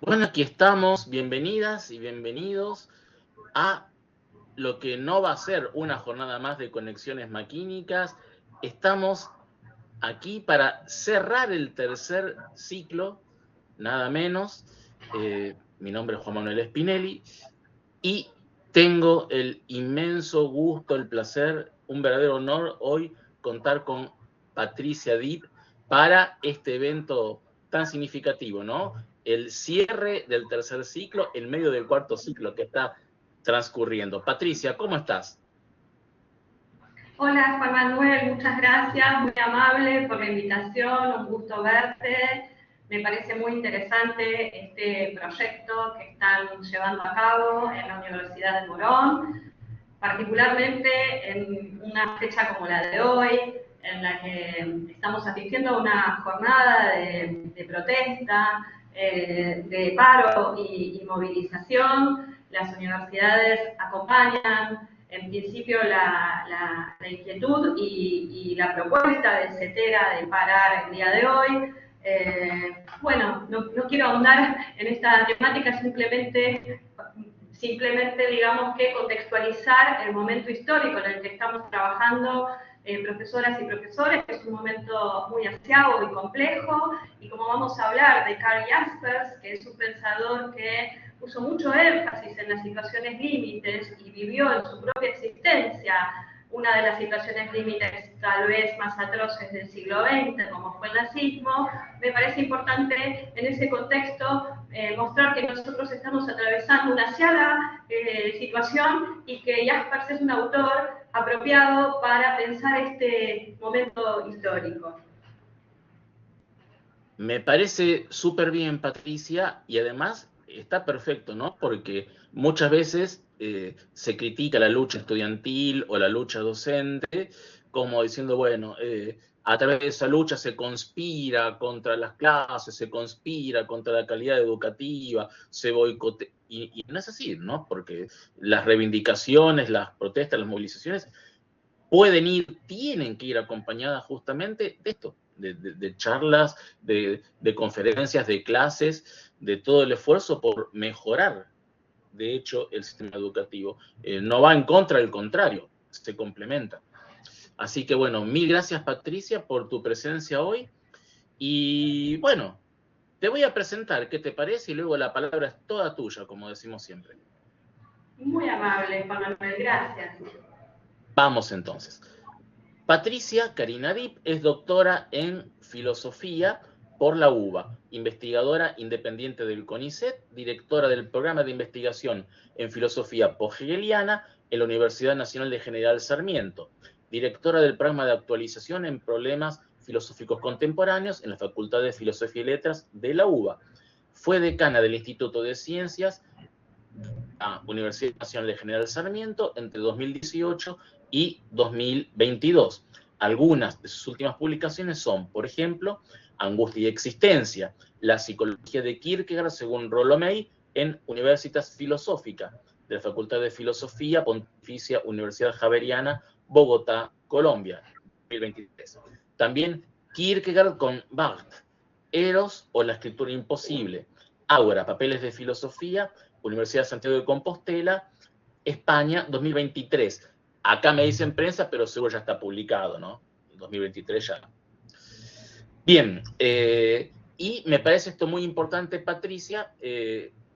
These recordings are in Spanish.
Bueno, aquí estamos, bienvenidas y bienvenidos a lo que no va a ser una jornada más de conexiones maquínicas. Estamos aquí para cerrar el tercer ciclo, nada menos. Mi nombre es Juan Manuel Spinelli y tengo el inmenso gusto, el placer, un verdadero honor hoy contar con Patricia Dip para este evento tan significativo, ¿no? El cierre del tercer ciclo en medio del cuarto ciclo que está transcurriendo. Patricia, ¿cómo estás? Hola Juan Manuel, muchas gracias, muy amable por la invitación, un gusto verte. Me parece muy interesante este proyecto que están llevando a cabo en la Universidad de Morón, particularmente en una fecha como la de hoy, en la que estamos asistiendo a una jornada de protesta, de paro y movilización. Las universidades acompañan en principio la inquietud y la propuesta de CETERA de parar el día de hoy. Bueno, no quiero ahondar en esta temática, simplemente digamos que contextualizar el momento histórico en el que estamos trabajando profesoras y profesores, que es un momento muy ansiado y complejo, y como vamos a hablar de Karl Jaspers, que es un pensador que puso mucho énfasis en las situaciones límites y vivió en su propia existencia una de las situaciones límites tal vez más atroces del siglo XX, como fue el nazismo, me parece importante en ese contexto mostrar que nosotros estamos atravesando una asiaga situación y que Jaspers es un autor apropiado para pensar este momento histórico. Me parece súper bien, Patricia, y además está perfecto, ¿no? Porque muchas veces se critica la lucha estudiantil o la lucha docente como diciendo, bueno, a través de esa lucha se conspira contra las clases, se conspira contra la calidad educativa, se boicotea. Y no es así, ¿no? Porque las reivindicaciones, las protestas, las movilizaciones pueden ir, tienen que ir acompañadas justamente de esto, de charlas, de conferencias, de clases, de todo el esfuerzo por mejorar, de hecho, el sistema educativo. No va en contra, al contrario, se complementa. Así que bueno, mil gracias Patricia por tu presencia hoy. Y bueno, te voy a presentar, ¿qué te parece? Y luego la palabra es toda tuya, como decimos siempre. Muy amable, Juan Manuel, gracias. Vamos entonces. Patricia Karina Dip es doctora en filosofía por la UBA, investigadora independiente del CONICET, directora del programa de investigación en filosofía posthegeliana en la Universidad Nacional de General Sarmiento, directora del programa de actualización en problemas filosóficos contemporáneos en la Facultad de Filosofía y Letras de la UBA. Fue decana del Instituto de Ciencias a Universidad Nacional de General Sarmiento entre 2018 y 2022. Algunas de sus últimas publicaciones son, por ejemplo, Angustia y Existencia, la psicología de Kierkegaard según Rollo May en Universitas Filosófica, de la Facultad de Filosofía Pontificia Universidad Javeriana, Bogotá, Colombia, 2023. También Kierkegaard con Barthes, Eros o la escritura imposible, Ágora, papeles de filosofía, Universidad de Santiago de Compostela, España, 2023. Acá me dicen prensa, pero seguro ya está publicado, ¿no? 2023 ya. Bien, y me parece esto muy importante, Patricia,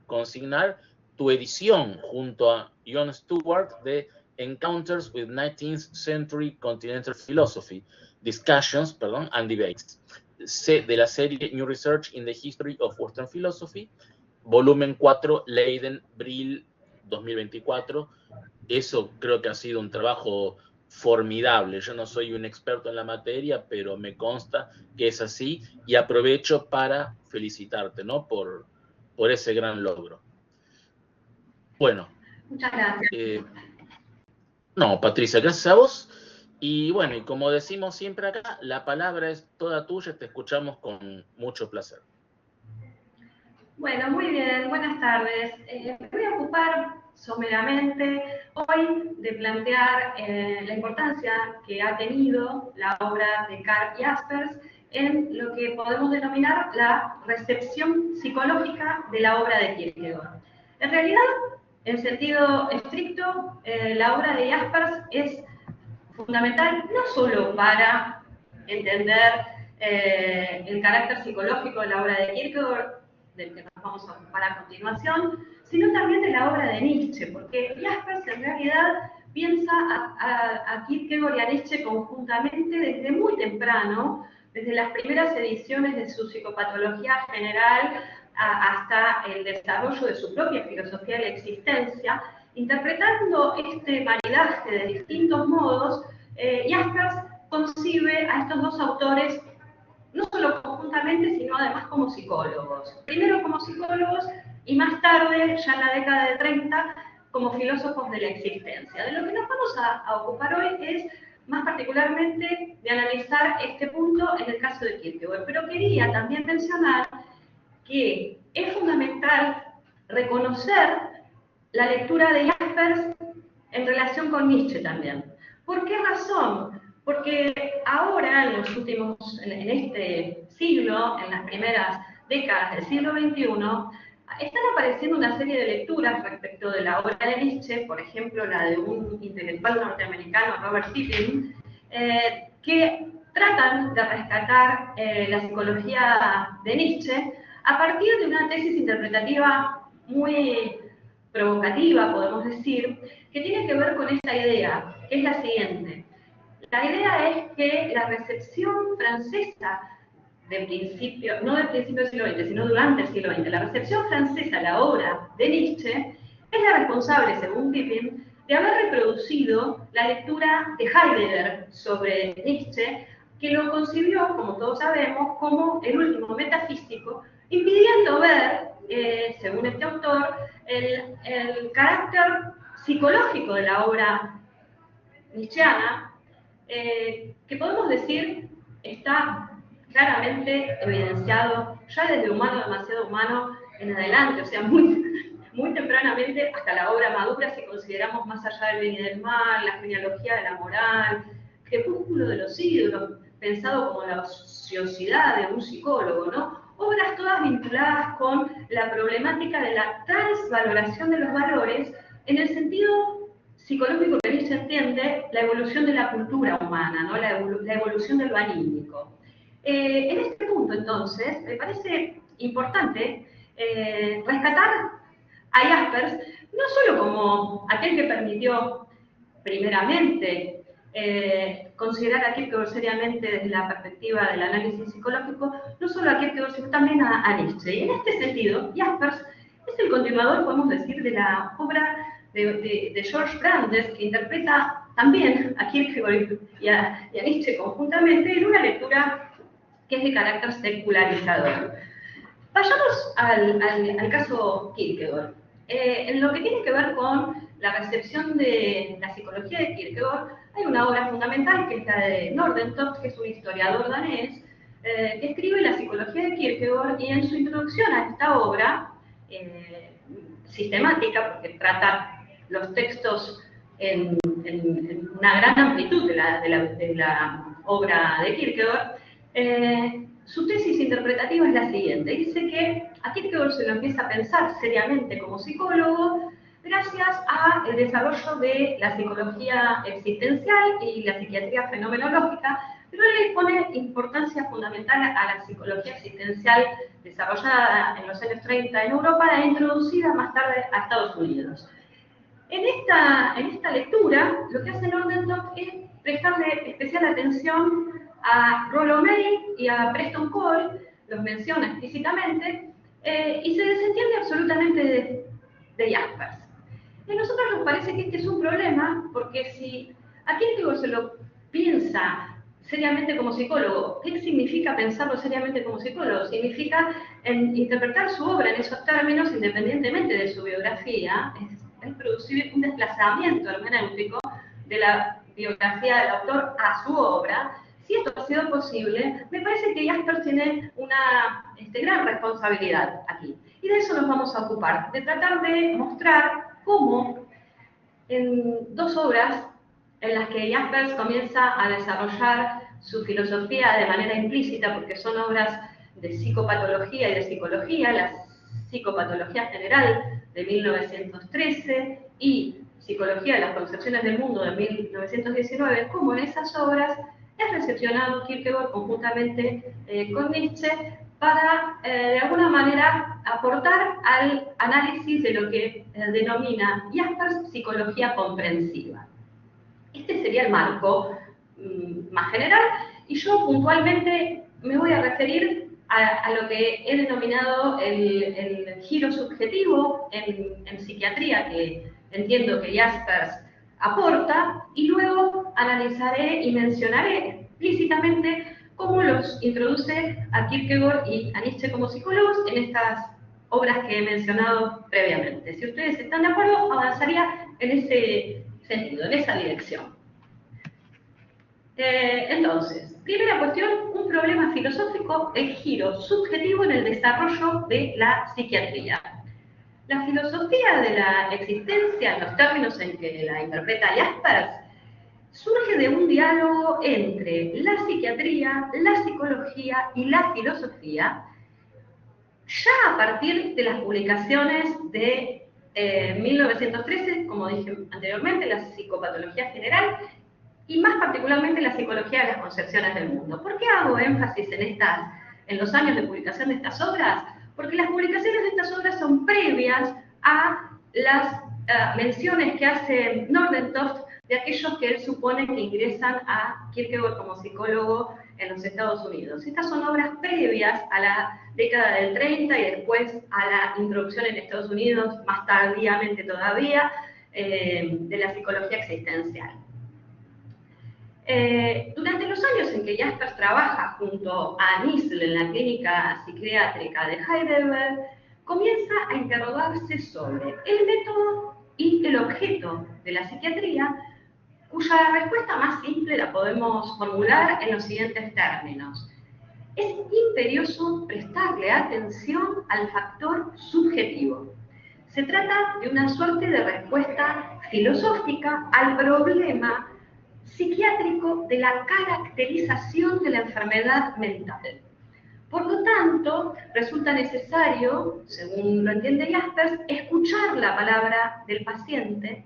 consignar tu edición junto a Jon Stewart de Encounters with 19th Century Continental Philosophy, Discussions, and Debates, de la serie New Research in the History of Western Philosophy, volumen 4, Leiden, Brill, 2024. Eso creo que ha sido un trabajo formidable. Yo no soy un experto en la materia, pero me consta que es así y aprovecho para felicitarte, ¿no? Por ese gran logro. Bueno. Muchas gracias. No, Patricia, gracias a vos. Y bueno, y como decimos siempre acá, la palabra es toda tuya, te escuchamos con mucho placer. Bueno, muy bien, buenas tardes. Me voy a ocupar someramente hoy de plantear la importancia que ha tenido la obra de Karl Jaspers en lo que podemos denominar la recepción psicológica de la obra de Kierkegaard. En realidad, en sentido estricto, la obra de Jaspers es fundamental no solo para entender el carácter psicológico de la obra de Kierkegaard, del que nos vamos a ocupar a continuación, sino también de la obra de Nietzsche, porque Jaspers en realidad piensa a Kierkegaard y a Nietzsche conjuntamente desde muy temprano, desde las primeras ediciones de su psicopatología general hasta el desarrollo de su propia filosofía de la existencia, interpretando este maridaje de distintos modos. Jaspers concibe a estos dos autores no solo conjuntamente, sino además como psicólogos. Primero como psicólogos y más tarde, ya en la década de 30, como filósofos de la existencia. De lo que nos vamos a ocupar hoy es más particularmente de analizar este punto en el caso de Kierkegaard. Pero quería también mencionar que es fundamental reconocer la lectura de Jaspers en relación con Nietzsche también. ¿Por qué razón? Porque ahora, en este siglo, en las primeras décadas del siglo XXI, están apareciendo una serie de lecturas respecto de la obra de Nietzsche, por ejemplo, la de un intelectual norteamericano, Robert Pippin, que tratan de rescatar la psicología de Nietzsche a partir de una tesis interpretativa muy provocativa, podemos decir, que tiene que ver con esta idea, que es la siguiente. La idea es que la recepción francesa de principio, no del principio del siglo XX, sino durante el siglo XX, la recepción francesa a la obra de Nietzsche es la responsable, según Pippin, de haber reproducido la lectura de Heidegger sobre Nietzsche, que lo concibió, como todos sabemos, como el último metafísico, impidiendo ver, según este autor, el carácter psicológico de la obra nietzscheana, que podemos decir está claramente evidenciado ya desde Humano demasiado humano en adelante, o sea, muy tempranamente hasta la obra madura, si consideramos Más allá del bien y del mal, La genealogía de la moral, Crepúsculo de los ídolos, pensado como la ociosidad de un psicólogo, ¿no? Obras todas vinculadas con la problemática de la transvaloración de los valores en el sentido psicológico que Nietzsche entiende la evolución de la cultura humana, ¿no? La evolución de lo anímico. En este punto, entonces, me parece importante rescatar a Jaspers no solo como aquel que permitió, primeramente, considerar a Kierkegaard seriamente desde la perspectiva del análisis psicológico, no solo a Kierkegaard, sino también a Nietzsche. Y en este sentido, Jaspers es el continuador, podemos decir, de la obra de George Brandes, que interpreta también a Kierkegaard y a Nietzsche conjuntamente en una lectura que es de carácter secularizador. Vayamos al caso Kierkegaard. En lo que tiene que ver con la recepción de la psicología de Kierkegaard, hay una obra fundamental que es la de Nordentoft, que es un historiador danés, que escribe la psicología de Kierkegaard, y en su introducción a esta obra, sistemática, porque trata los textos en una gran amplitud de la obra de Kierkegaard, su tesis interpretativa es la siguiente. Dice que a Kierkegaard se lo empieza a pensar seriamente como psicólogo gracias al desarrollo de la psicología existencial y la psiquiatría fenomenológica, pero él le pone importancia fundamental a la psicología existencial desarrollada en los años 30 en Europa e introducida más tarde a Estados Unidos. En esta lectura, lo que hace Nordentoft es prestarle especial atención a Rollo May y a Preston Cole, los menciona explícitamente, y se desentiende absolutamente de Jaspers. Y a nosotros nos parece que este es un problema, porque si a Kierkegaard se lo piensa seriamente como psicólogo, ¿qué significa pensarlo seriamente como psicólogo? Significa interpretar su obra en esos términos, independientemente de su biografía, es producir un desplazamiento hermenéutico de la biografía del autor a su obra. Si esto ha sido posible, me parece que Jaspers tiene una gran responsabilidad aquí. Y de eso nos vamos a ocupar, de tratar de mostrar cómo en dos obras en las que Jaspers comienza a desarrollar su filosofía de manera implícita, porque son obras de psicopatología y de psicología, la psicopatología general de 1913 y Psicología de las concepciones del mundo de 1919, como en esas obras es recepcionado Kierkegaard conjuntamente con Nietzsche para, de alguna manera, aportar al análisis de lo que denomina Jaspers psicología comprensiva. Este sería el marco más general, y yo puntualmente me voy a referir a lo que he denominado el giro subjetivo en psiquiatría, que entiendo que Jaspers aporta, y luego analizaré y mencionaré explícitamente cómo los introduce a Kierkegaard y a Nietzsche como psicólogos en estas obras que he mencionado previamente. Si ustedes están de acuerdo, avanzaría en ese sentido, en esa dirección. Entonces, primera cuestión, un problema filosófico, el giro subjetivo en el desarrollo de la psiquiatría. La filosofía de la existencia, en los términos en que la interpreta Jaspers, surge de un diálogo entre la psiquiatría, la psicología y la filosofía, ya a partir de las publicaciones de 1913, como dije anteriormente, la psicopatología general, y más particularmente la psicología de las concepciones del mundo. ¿Por qué hago énfasis en los años de publicación de estas obras? Porque las publicaciones de estas obras son previas a las menciones que hace Nordentoft de aquellos que él supone que ingresan a Kierkegaard como psicólogo en los Estados Unidos. Estas son obras previas a la década del 30 y después a la introducción en Estados Unidos, más tardíamente todavía, de la psicología existencial. Durante los años en que Jaspers trabaja junto a Nissl en la clínica psiquiátrica de Heidelberg, comienza a interrogarse sobre el método y el objeto de la psiquiatría, cuya respuesta más simple la podemos formular en los siguientes términos. Es imperioso prestarle atención al factor subjetivo. Se trata de una suerte de respuesta filosófica al problema psiquiátrico de la caracterización de la enfermedad mental. Por lo tanto, resulta necesario, según lo entiende Jaspers, escuchar la palabra del paciente,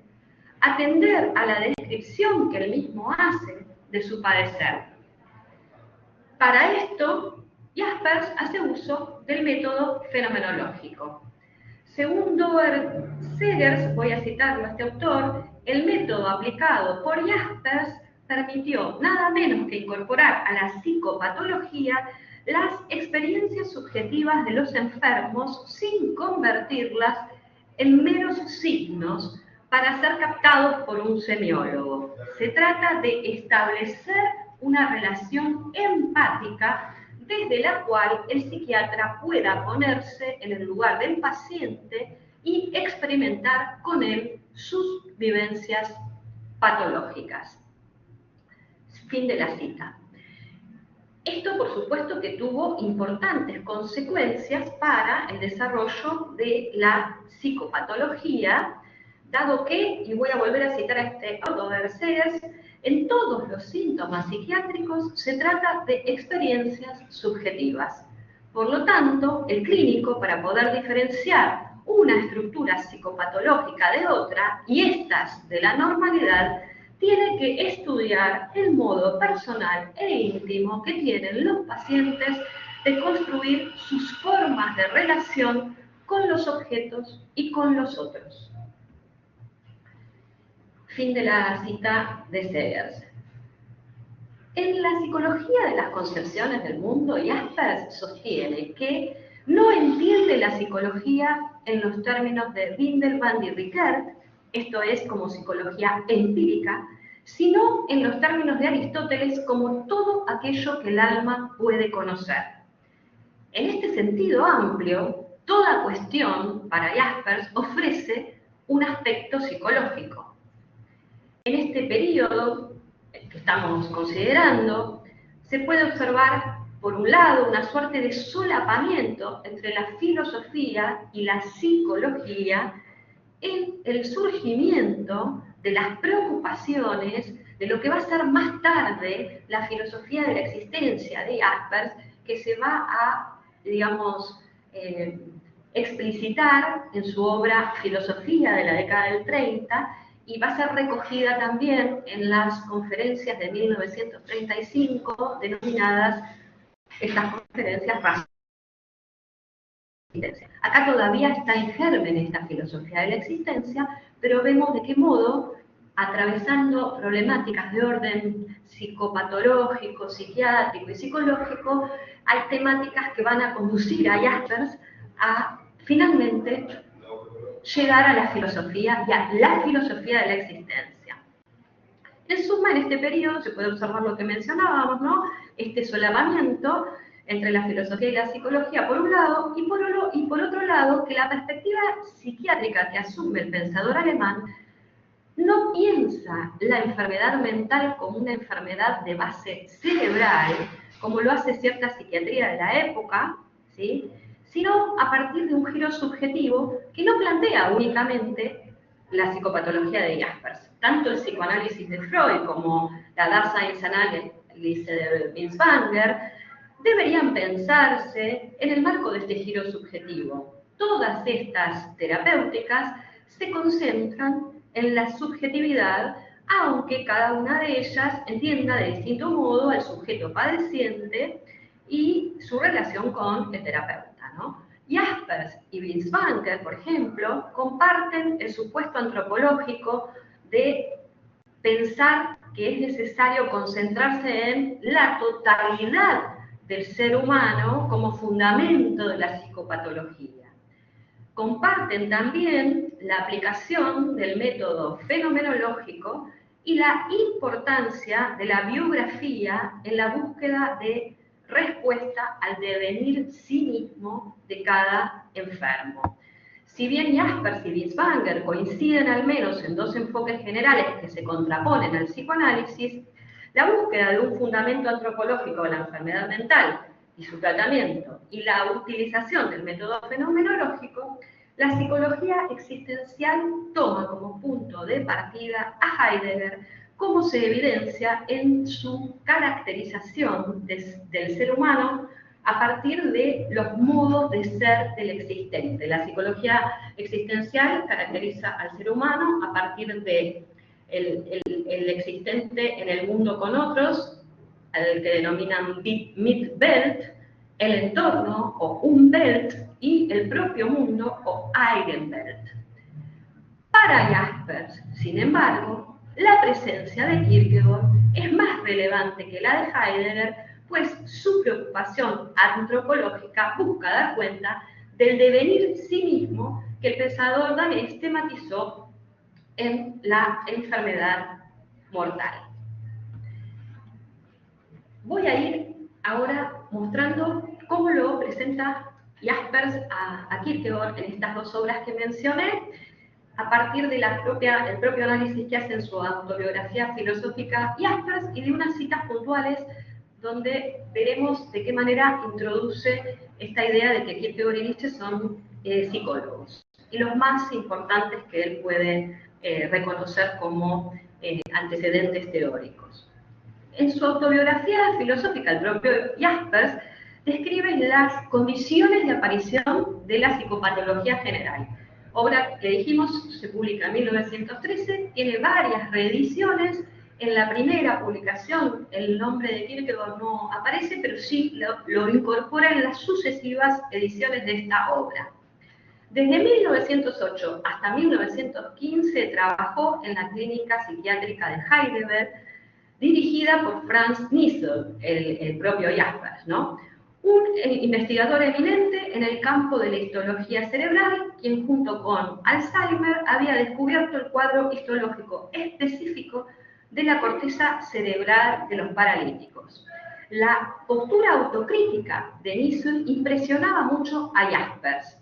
atender a la descripción que él mismo hace de su padecer. Para esto, Jaspers hace uso del método fenomenológico. Según Doer Segers, voy a citarlo a este autor, el método aplicado por Jaspers permitió nada menos que incorporar a la psicopatología las experiencias subjetivas de los enfermos sin convertirlas en meros signos para ser captados por un semiólogo. Se trata de establecer una relación empática desde la cual el psiquiatra pueda ponerse en el lugar del paciente y experimentar con él sus vivencias patológicas. Fin de la cita. Esto, por supuesto, que tuvo importantes consecuencias para el desarrollo de la psicopatología, dado que, y voy a volver a citar a este autor de Segers, en todos los síntomas psiquiátricos se trata de experiencias subjetivas. Por lo tanto, el clínico, para poder diferenciar una estructura psicopatológica de otra, y estas de la normalidad, tiene que estudiar el modo personal e íntimo que tienen los pacientes de construir sus formas de relación con los objetos y con los otros. Fin de la cita de Segers. En la psicología de las concepciones del mundo, Jaspers sostiene que no entiende la psicología en los términos de Windelband y Rickert, esto es como psicología empírica, sino en los términos de Aristóteles como todo aquello que el alma puede conocer. En este sentido amplio, toda cuestión para Jaspers ofrece un aspecto psicológico. En este periodo que estamos considerando, se puede observar, por un lado, una suerte de solapamiento entre la filosofía y la psicología en el surgimiento de las preocupaciones de lo que va a ser más tarde la filosofía de la existencia de Jaspers, que se va a, digamos, explicitar en su obra Filosofía de la década del 30, y va a ser recogida también en las conferencias de 1935, denominadas estas conferencias racionales. Acá todavía está en germen esta filosofía de la existencia, pero vemos de qué modo, atravesando problemáticas de orden psicopatológico, psiquiátrico y psicológico, hay temáticas que van a conducir a Jaspers a finalmente llegar a la filosofía y a la filosofía de la existencia. En suma, en este periodo se puede observar lo que mencionábamos, ¿no? Este solapamiento entre la filosofía y la psicología por un lado, y por otro lado, que la perspectiva psiquiátrica que asume el pensador alemán no piensa la enfermedad mental como una enfermedad de base cerebral, como lo hace cierta psiquiatría de la época, ¿sí?, sino a partir de un giro subjetivo que no plantea únicamente la psicopatología de Jaspers. Tanto el psicoanálisis de Freud como la Daseinsanálisis de Binswanger deberían pensarse en el marco de este giro subjetivo. Todas estas terapéuticas se concentran en la subjetividad, aunque cada una de ellas entienda de distinto modo al sujeto padeciente y su relación con el terapeuta, ¿no? Jaspers y Binswanger, por ejemplo, comparten el supuesto antropológico de pensar que es necesario concentrarse en la totalidad del ser humano como fundamento de la psicopatología. Comparten también la aplicación del método fenomenológico y la importancia de la biografía en la búsqueda de respuesta al devenir sí mismo de cada enfermo. Si bien Jaspers y Binswanger coinciden al menos en dos enfoques generales que se contraponen al psicoanálisis, la búsqueda de un fundamento antropológico de la enfermedad mental y su tratamiento, y la utilización del método fenomenológico, la psicología existencial toma como punto de partida a Heidegger, como se evidencia en su caracterización del ser humano a partir de los modos de ser del existente. La psicología existencial caracteriza al ser humano a partir de el existente en el mundo con otros, al que denominan Mitwelt, el entorno o Umwelt, y el propio mundo o Eigenwelt. Para Jaspers, sin embargo, la presencia de Kierkegaard es más relevante que la de Heidegger, pues su preocupación antropológica busca dar cuenta del devenir sí mismo que el pensador danés tematizó en la enfermedad mortal. Voy a ir ahora mostrando cómo lo presenta Jaspers a Kierkegaard en estas dos obras que mencioné, a partir del propio análisis que hace en su autobiografía filosófica Jaspers y de unas citas puntuales donde veremos de qué manera introduce esta idea de que Kierkegaard y Nietzsche son psicólogos, y los más importantes que él puede reconocer como antecedentes teóricos. En su autobiografía filosófica, el propio Jaspers describe las condiciones de aparición de la psicopatología general. Obra que dijimos se publica en 1913, tiene varias reediciones. En la primera publicación el nombre de Kierkegaard no aparece, pero sí lo incorpora en las sucesivas ediciones de esta obra. Desde 1908 hasta 1915 trabajó en la clínica psiquiátrica de Heidelberg, dirigida por Franz Nissl, el propio Jaspers, ¿no? Un investigador eminente en el campo de la histología cerebral, quien junto con Alzheimer había descubierto el cuadro histológico específico de la corteza cerebral de los paralíticos. La postura autocrítica de Nissl impresionaba mucho a Jaspers.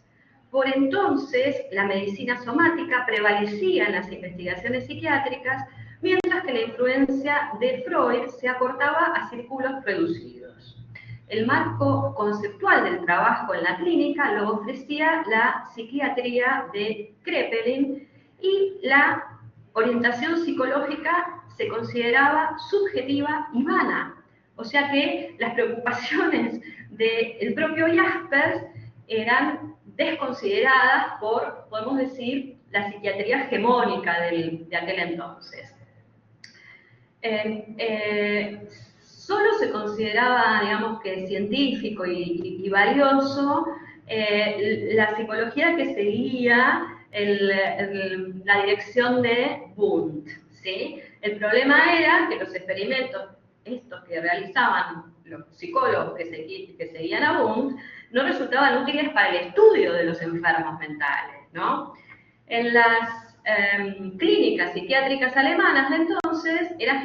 Por entonces, la medicina somática prevalecía en las investigaciones psiquiátricas, mientras que la influencia de Freud se acortaba a círculos reducidos. El marco conceptual del trabajo en la clínica lo ofrecía la psiquiatría de Kraepelin, y la orientación psicológica se consideraba subjetiva y vana. O sea que las preocupaciones del propio Jaspers eran desconsideradas por, podemos decir, la psiquiatría hegemónica de aquel entonces. Solo se consideraba, digamos, que científico y valioso la psicología que seguía la dirección de Wundt, ¿sí? El problema era que los experimentos, estos que realizaban los psicólogos que seguían a Wundt, no resultaban útiles para el estudio de los enfermos mentales, ¿no? En las clínicas psiquiátricas alemanas de entonces era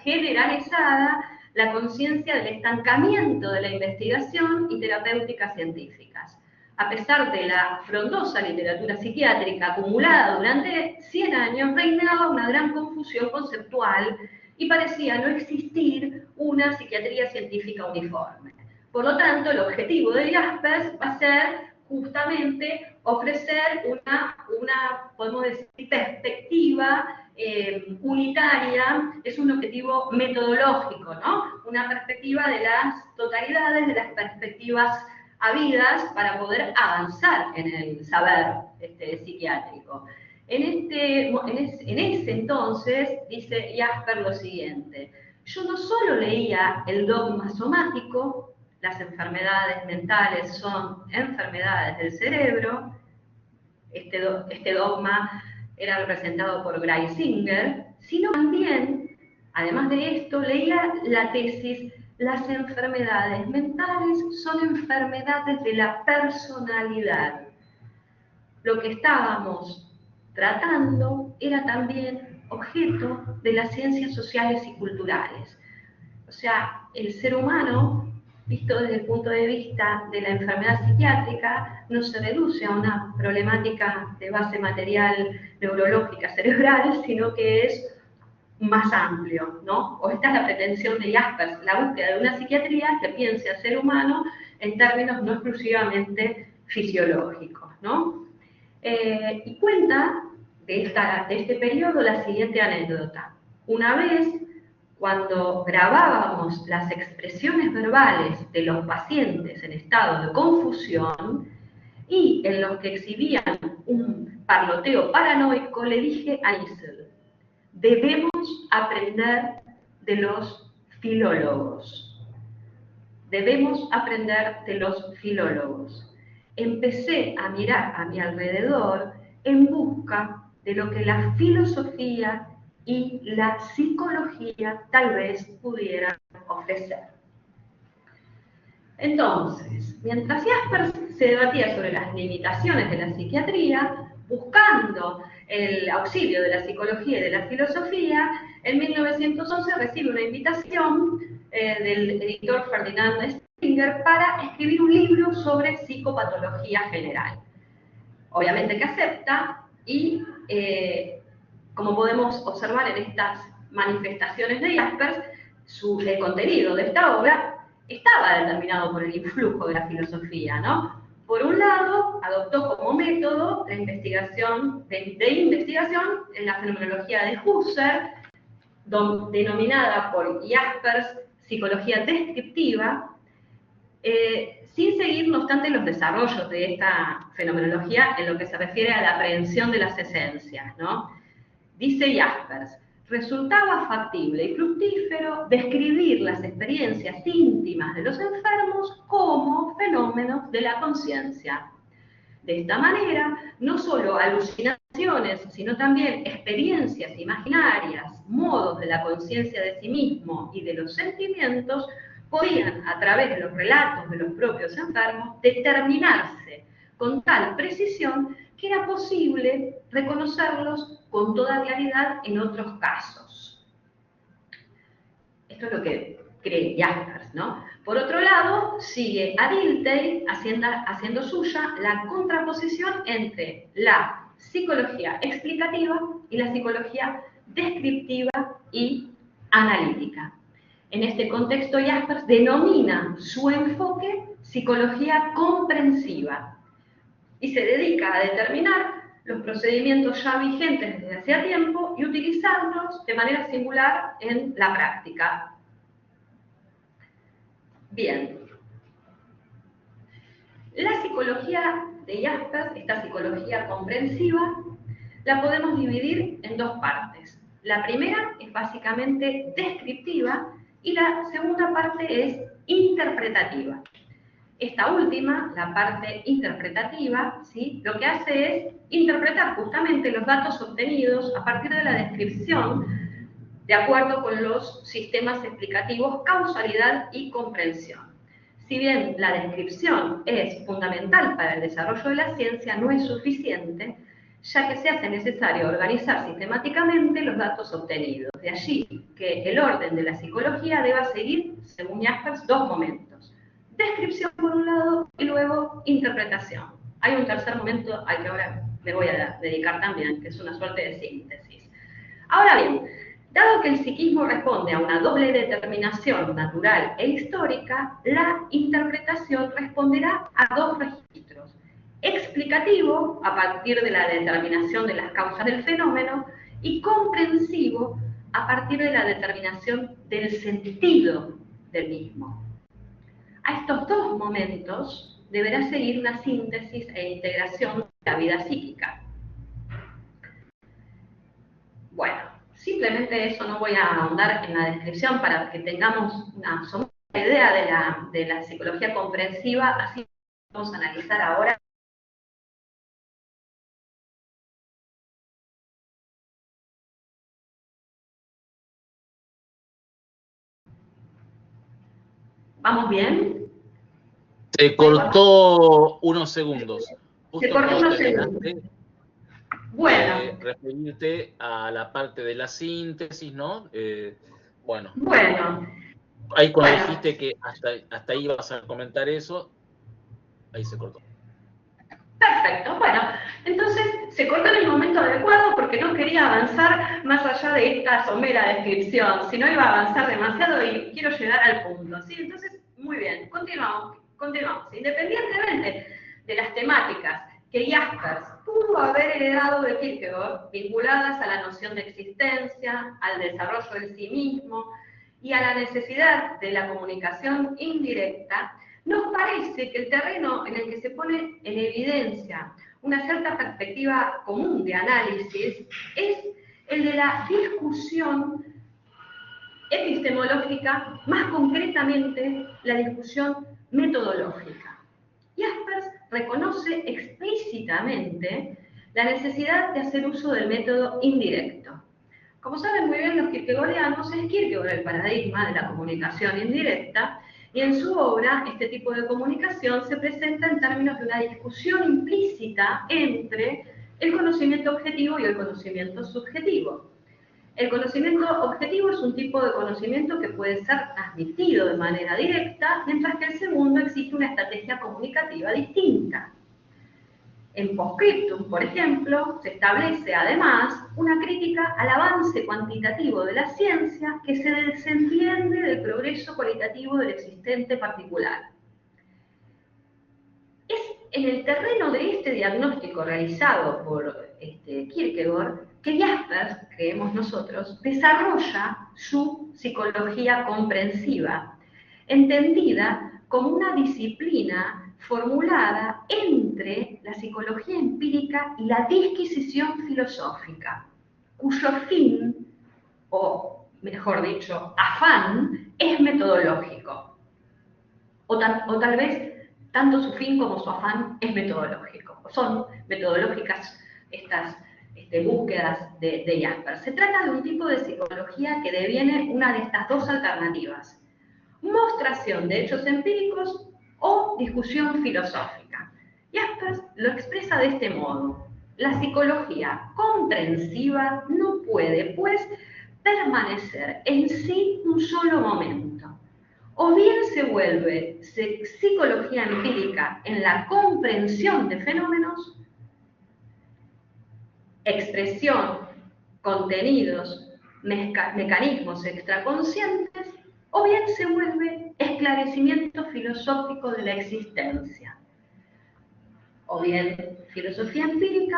generalizada la conciencia del estancamiento de la investigación y terapéuticas científicas. A pesar de la frondosa literatura psiquiátrica acumulada durante 100 años, reinaba una gran confusión conceptual y parecía no existir una psiquiatría científica uniforme. Por lo tanto, el objetivo de Jaspers va a ser justamente ofrecer una podemos decir, perspectiva unitaria, es un objetivo metodológico, ¿no? Una perspectiva de las totalidades, de las perspectivas habidas para poder avanzar en el saber psiquiátrico. En ese entonces dice Jaspers lo siguiente: yo no solo leía el dogma somático, las enfermedades mentales son enfermedades del cerebro, este dogma era representado por Greisinger, sino también, además de esto, leía la tesis: las enfermedades mentales son enfermedades de la personalidad. Lo que estábamos tratando era también objeto de las ciencias sociales y culturales. O sea, el ser humano, visto desde el punto de vista de la enfermedad psiquiátrica, no se reduce a una problemática de base material neurológica cerebral, sino que es más amplio, ¿no? O esta es la pretensión de Jaspers, la búsqueda de una psiquiatría que piense al ser humano en términos no exclusivamente fisiológicos, ¿no? Y cuenta de este periodo la siguiente anécdota. Una vez, cuando grabábamos las expresiones verbales de los pacientes en estado de confusión y en los que exhibían un parloteo paranoico, le dije a Isel: debemos aprender de los filólogos. Debemos aprender de los filólogos. Empecé a mirar a mi alrededor en busca de lo que la filosofía y la psicología tal vez pudieran ofrecer. Entonces, mientras Jaspers se debatía sobre las limitaciones de la psiquiatría, buscando el auxilio de la psicología y de la filosofía, en 1911 recibe una invitación del editor Ferdinand Springer para escribir un libro sobre psicopatología general. Obviamente que acepta y, como podemos observar en estas manifestaciones de Jaspers, el contenido de esta obra estaba determinado por el influjo de la filosofía, ¿no? Por un lado, adoptó como método la investigación en la fenomenología de Husserl, denominada por Jaspers psicología descriptiva, sin seguir, no obstante, los desarrollos de esta fenomenología en lo que se refiere a la aprehensión de las esencias, ¿no? Dice Jaspers: resultaba factible y fructífero describir las experiencias íntimas de los enfermos como fenómenos de la conciencia. De esta manera, no solo alucinaciones, sino también experiencias imaginarias, modos de la conciencia de sí mismo y de los sentimientos, podían, a través de los relatos de los propios enfermos, determinarse con tal precisión que era posible reconocerlos con toda claridad en otros casos. Esto es lo que cree Jaspers, ¿no? Por otro lado, sigue a Dilthey haciendo suya la contraposición entre la psicología explicativa y la psicología descriptiva y analítica. En este contexto, Jaspers denomina su enfoque psicología comprensiva y se dedica a determinar los procedimientos ya vigentes desde hacía tiempo y utilizarlos de manera singular en la práctica. Bien. La psicología de Jaspers, esta psicología comprensiva, la podemos dividir en dos partes. La primera es básicamente descriptiva y la segunda parte es interpretativa. Esta última, la parte interpretativa, ¿sí?, lo que hace es interpretar justamente los datos obtenidos a partir de la descripción de acuerdo con los sistemas explicativos causalidad y comprensión. Si bien la descripción es fundamental para el desarrollo de la ciencia, no es suficiente, ya que se hace necesario organizar sistemáticamente los datos obtenidos. De allí que el orden de la psicología deba seguir, según Jaspers, dos momentos. Descripción por un lado y luego interpretación. Hay un tercer momento al que ahora me voy a dedicar también, que es una suerte de síntesis. Ahora bien, dado que el psiquismo responde a una doble determinación natural e histórica, la interpretación responderá a dos registros. Explicativo, a partir de la determinación de las causas del fenómeno, y comprensivo, a partir de la determinación del sentido del mismo. A estos dos momentos deberá seguir una síntesis e integración de la vida psíquica. Bueno, simplemente eso, no voy a ahondar en la descripción para que tengamos una somera idea de la psicología comprensiva, así vamos a analizar ahora. ¿Vamos bien? Se cortó unos segundos. Se cortó unos segundos. Bueno. Referirte a la parte de la síntesis, ¿no? Bueno. Ahí cuando dijiste que hasta ahí ibas a comentar eso, ahí se cortó. Perfecto, bueno, entonces se cortó en el momento adecuado porque no quería avanzar más allá de esta somera descripción, si no iba a avanzar demasiado y quiero llegar al punto, ¿sí? Entonces, muy bien, continuamos. Independientemente de las temáticas que Jaspers pudo haber heredado de Kierkegaard, vinculadas a la noción de existencia, al desarrollo del sí mismo y a la necesidad de la comunicación indirecta, nos parece que el terreno en el que se pone en evidencia una cierta perspectiva común de análisis es el de la discusión epistemológica, más concretamente la discusión metodológica. Jaspers reconoce explícitamente la necesidad de hacer uso del método indirecto. Como saben muy bien los kierkegaardianos, es Kierkegaard el paradigma de la comunicación indirecta, y en su obra este tipo de comunicación se presenta en términos de una discusión implícita entre el conocimiento objetivo y el conocimiento subjetivo. El conocimiento objetivo es un tipo de conocimiento que puede ser transmitido de manera directa, mientras que el segundo exige una estrategia comunicativa distinta. En Postscriptum, por ejemplo, se establece además una crítica al avance cuantitativo de la ciencia que se desentiende del progreso cualitativo del existente particular. Es en el terreno de este diagnóstico realizado por Kierkegaard que Jaspers, creemos nosotros, desarrolla su psicología comprensiva, entendida como una disciplina formulada entre la psicología empírica y la disquisición filosófica, cuyo fin, o mejor dicho, afán, es metodológico. O tal vez tanto su fin como su afán es metodológico. Son metodológicas estas búsquedas de Jaspers. Se trata de un tipo de psicología que deviene una de estas dos alternativas: mostración de hechos empíricos o discusión filosófica. Jaspers lo expresa de este modo: la psicología comprensiva no puede, pues, permanecer en sí un solo momento. O bien se vuelve psicología empírica en la comprensión de fenómenos, expresión, contenidos, mecanismos extraconscientes, o bien se vuelve esclarecimiento filosófico de la existencia. O bien filosofía empírica,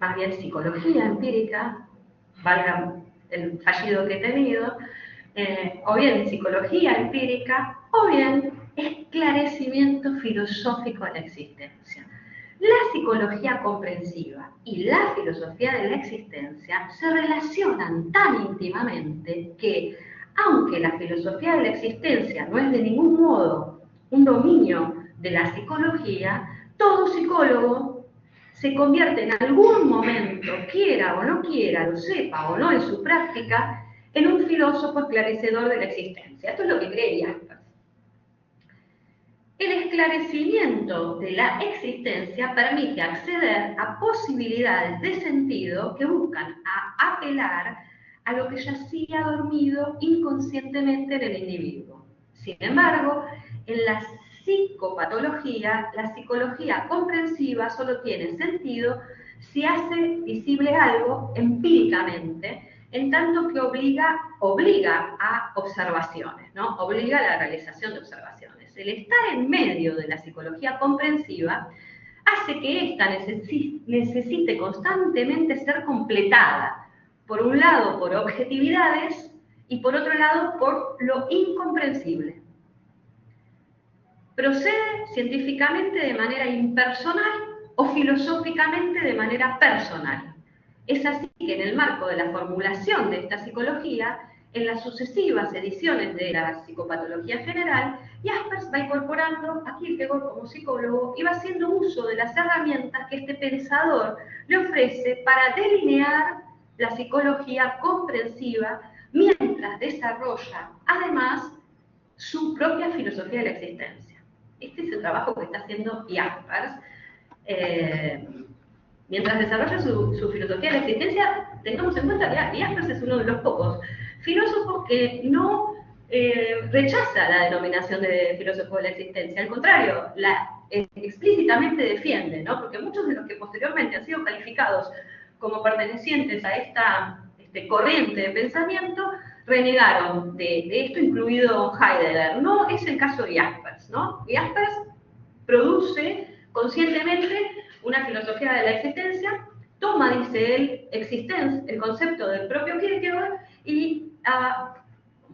más bien psicología empírica, valga el fallido que he tenido, o bien psicología empírica, o bien esclarecimiento filosófico de la existencia. La psicología comprensiva y la filosofía de la existencia se relacionan tan íntimamente que, aunque la filosofía de la existencia no es de ningún modo un dominio de la psicología, todo psicólogo se convierte en algún momento, quiera o no quiera, lo sepa o no en su práctica, en un filósofo esclarecedor de la existencia. Esto es lo que cree Jaspers. El esclarecimiento de la existencia permite acceder a posibilidades de sentido que buscan apelar a lo que yacía dormido inconscientemente en el individuo. Sin embargo, en la psicopatología, la psicología comprensiva solo tiene sentido si hace visible algo empíricamente, en tanto que obliga a observaciones, ¿no? Obliga a la realización de observaciones. El estar en medio de la psicología comprensiva hace que ésta necesite constantemente ser completada, por un lado por objetividades y por otro lado por lo incomprensible. Procede científicamente de manera impersonal o filosóficamente de manera personal. Es así que en el marco de la formulación de esta psicología, en las sucesivas ediciones de la psicopatología general, Jaspers va incorporando a Kierkegaard como psicólogo y va haciendo uso de las herramientas que este pensador le ofrece para delinear la psicología comprensiva mientras desarrolla, además, su propia filosofía de la existencia. Este es el trabajo que está haciendo Jaspers. Mientras desarrolla su filosofía de la existencia, tengamos en cuenta que Jaspers es uno de los pocos filósofos que no rechaza la denominación de filósofo de la existencia, al contrario, la explícitamente defiende, ¿no? Porque muchos de los que posteriormente han sido calificados como pertenecientes a esta corriente de pensamiento renegaron de esto, incluido Heidegger. No es el caso de Jaspers, ¿no? Jaspers produce conscientemente una filosofía de la existencia, toma, dice él, el concepto del propio Kierkegaard, y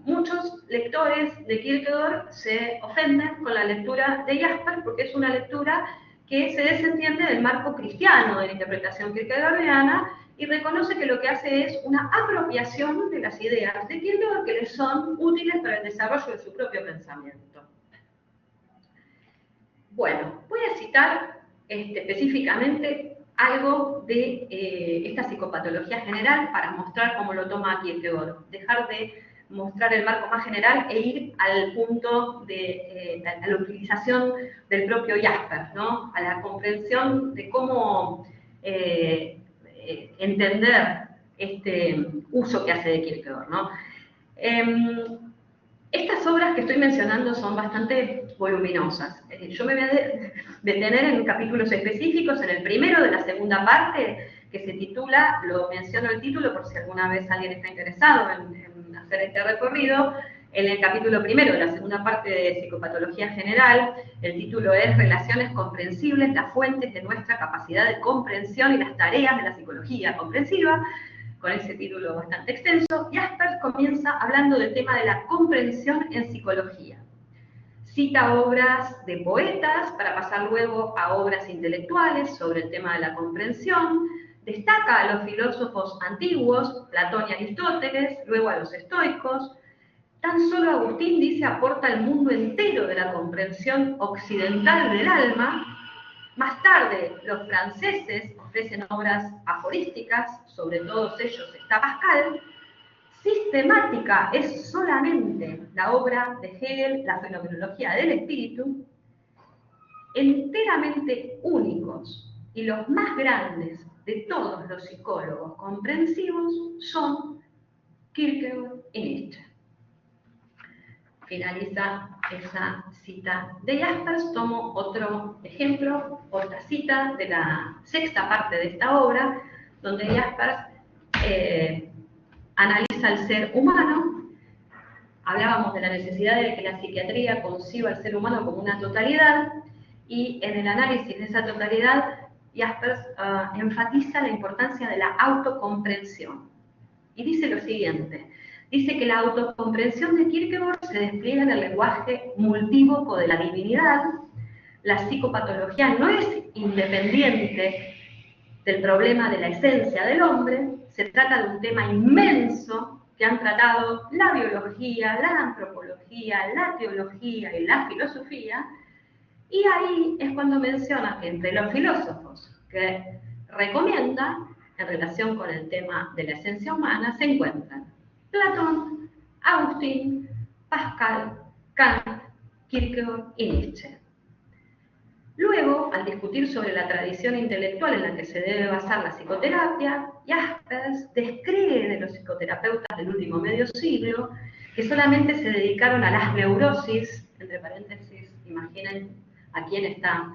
muchos lectores de Kierkegaard se ofenden con la lectura de Jaspers porque es una lectura que se desentiende del marco cristiano de la interpretación kierkegaardiana y reconoce que lo que hace es una apropiación de las ideas de Kierkegaard que le son útiles para el desarrollo de su propio pensamiento. Bueno, voy a citar específicamente algo de esta psicopatología general para mostrar cómo lo toma Kierkegaard. Dejar de mostrar el marco más general e ir al punto de a la utilización del propio Jaspers, ¿no? A la comprensión de cómo entender este uso que hace de Kierkegaard, ¿no? Estas obras que estoy mencionando son bastante voluminosas. Yo me voy a detener en capítulos específicos. En el primero de la segunda parte, que se titula, lo menciono el título por si alguna vez alguien está interesado en hacer este recorrido, en el capítulo primero de la segunda parte de Psicopatología General, el título es Relaciones comprensibles, las fuentes de nuestra capacidad de comprensión y las tareas de la psicología comprensiva. Con ese título bastante extenso, Jaspers comienza hablando del tema de la comprensión en psicología. Cita obras de poetas para pasar luego a obras intelectuales sobre el tema de la comprensión, destaca a los filósofos antiguos, Platón y Aristóteles, luego a los estoicos. Tan solo Agustín dice aporta el mundo entero de la comprensión occidental del alma. Más tarde, los franceses ofrecen obras aforísticas, sobre todos ellos está Pascal. Sistemática es solamente la obra de Hegel, La fenomenología del espíritu. Enteramente únicos y los más grandes de todos los psicólogos comprensivos son Kierkegaard y Nietzsche. Finaliza esa cita de Jaspers. Tomo otro ejemplo, otra cita de la sexta parte de esta obra, donde Jaspers analiza el ser humano. Hablábamos de la necesidad de que la psiquiatría conciba al ser humano como una totalidad, y en el análisis de esa totalidad Jaspers enfatiza la importancia de la autocomprensión. Y dice lo siguiente, dice que la autocomprensión de Kierkegaard se despliega en el lenguaje multívoco de la divinidad. La psicopatología no es independiente del problema de la esencia del hombre, se trata de un tema inmenso que han tratado la biología, la antropología, la teología y la filosofía, y ahí es cuando menciona que entre los filósofos que recomienda en relación con el tema de la esencia humana se encuentran Platón, Agustín, Pascal, Kant, Kierkegaard y Nietzsche. Luego, al discutir sobre la tradición intelectual en la que se debe basar la psicoterapia, Jaspers descree de los psicoterapeutas del último medio siglo que solamente se dedicaron a las neurosis, entre paréntesis, imaginen a quién está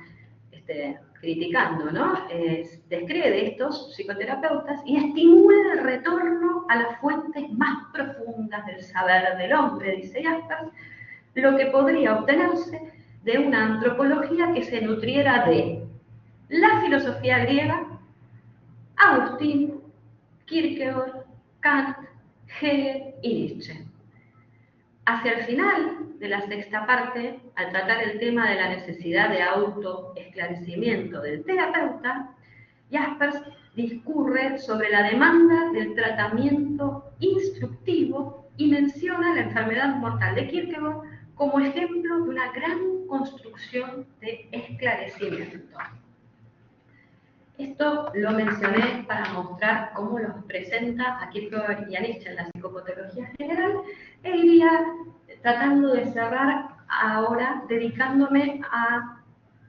criticando, ¿no? Descree de estos psicoterapeutas y estimula el retorno a las fuentes más profundas del saber del hombre, dice Jaspers, lo que podría obtenerse de una antropología que se nutriera de la filosofía griega, Agustín, Kierkegaard, Kant, Hegel y Nietzsche. Hacia el final de la sexta parte, al tratar el tema de la necesidad de autoesclarecimiento del terapeuta, Jaspers discurre sobre la demanda del tratamiento instructivo y menciona la enfermedad mortal de Kierkegaard como ejemplo de una gran construcción de esclarecimiento. Esto lo mencioné para mostrar cómo los presenta a Kierkegaard y a Nietzsche en la psicopatología general, e iría tratando de cerrar ahora dedicándome a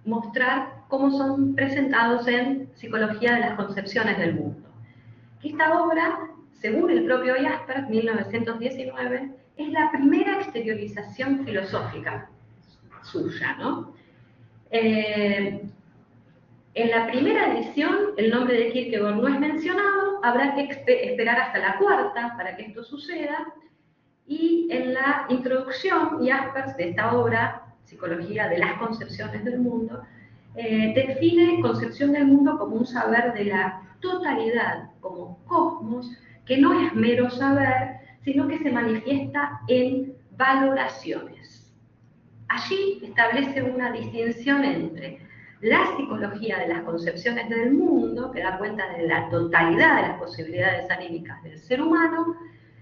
mostrar cómo son presentados en Psicología de las Concepciones del Mundo. Esta obra, según el propio Jaspers, 1919, es la primera exteriorización filosófica suya, ¿no? En la primera edición, el nombre de Kierkegaard no es mencionado, habrá que esperar hasta la cuarta para que esto suceda, y en la introducción, Jaspers, de esta obra, Psicología de las Concepciones del Mundo, define concepción del mundo como un saber de la totalidad, como cosmos, que no es mero saber, sino que se manifiesta en valoraciones. Allí establece una distinción entre la psicología de las concepciones del mundo, que da cuenta de la totalidad de las posibilidades anímicas del ser humano,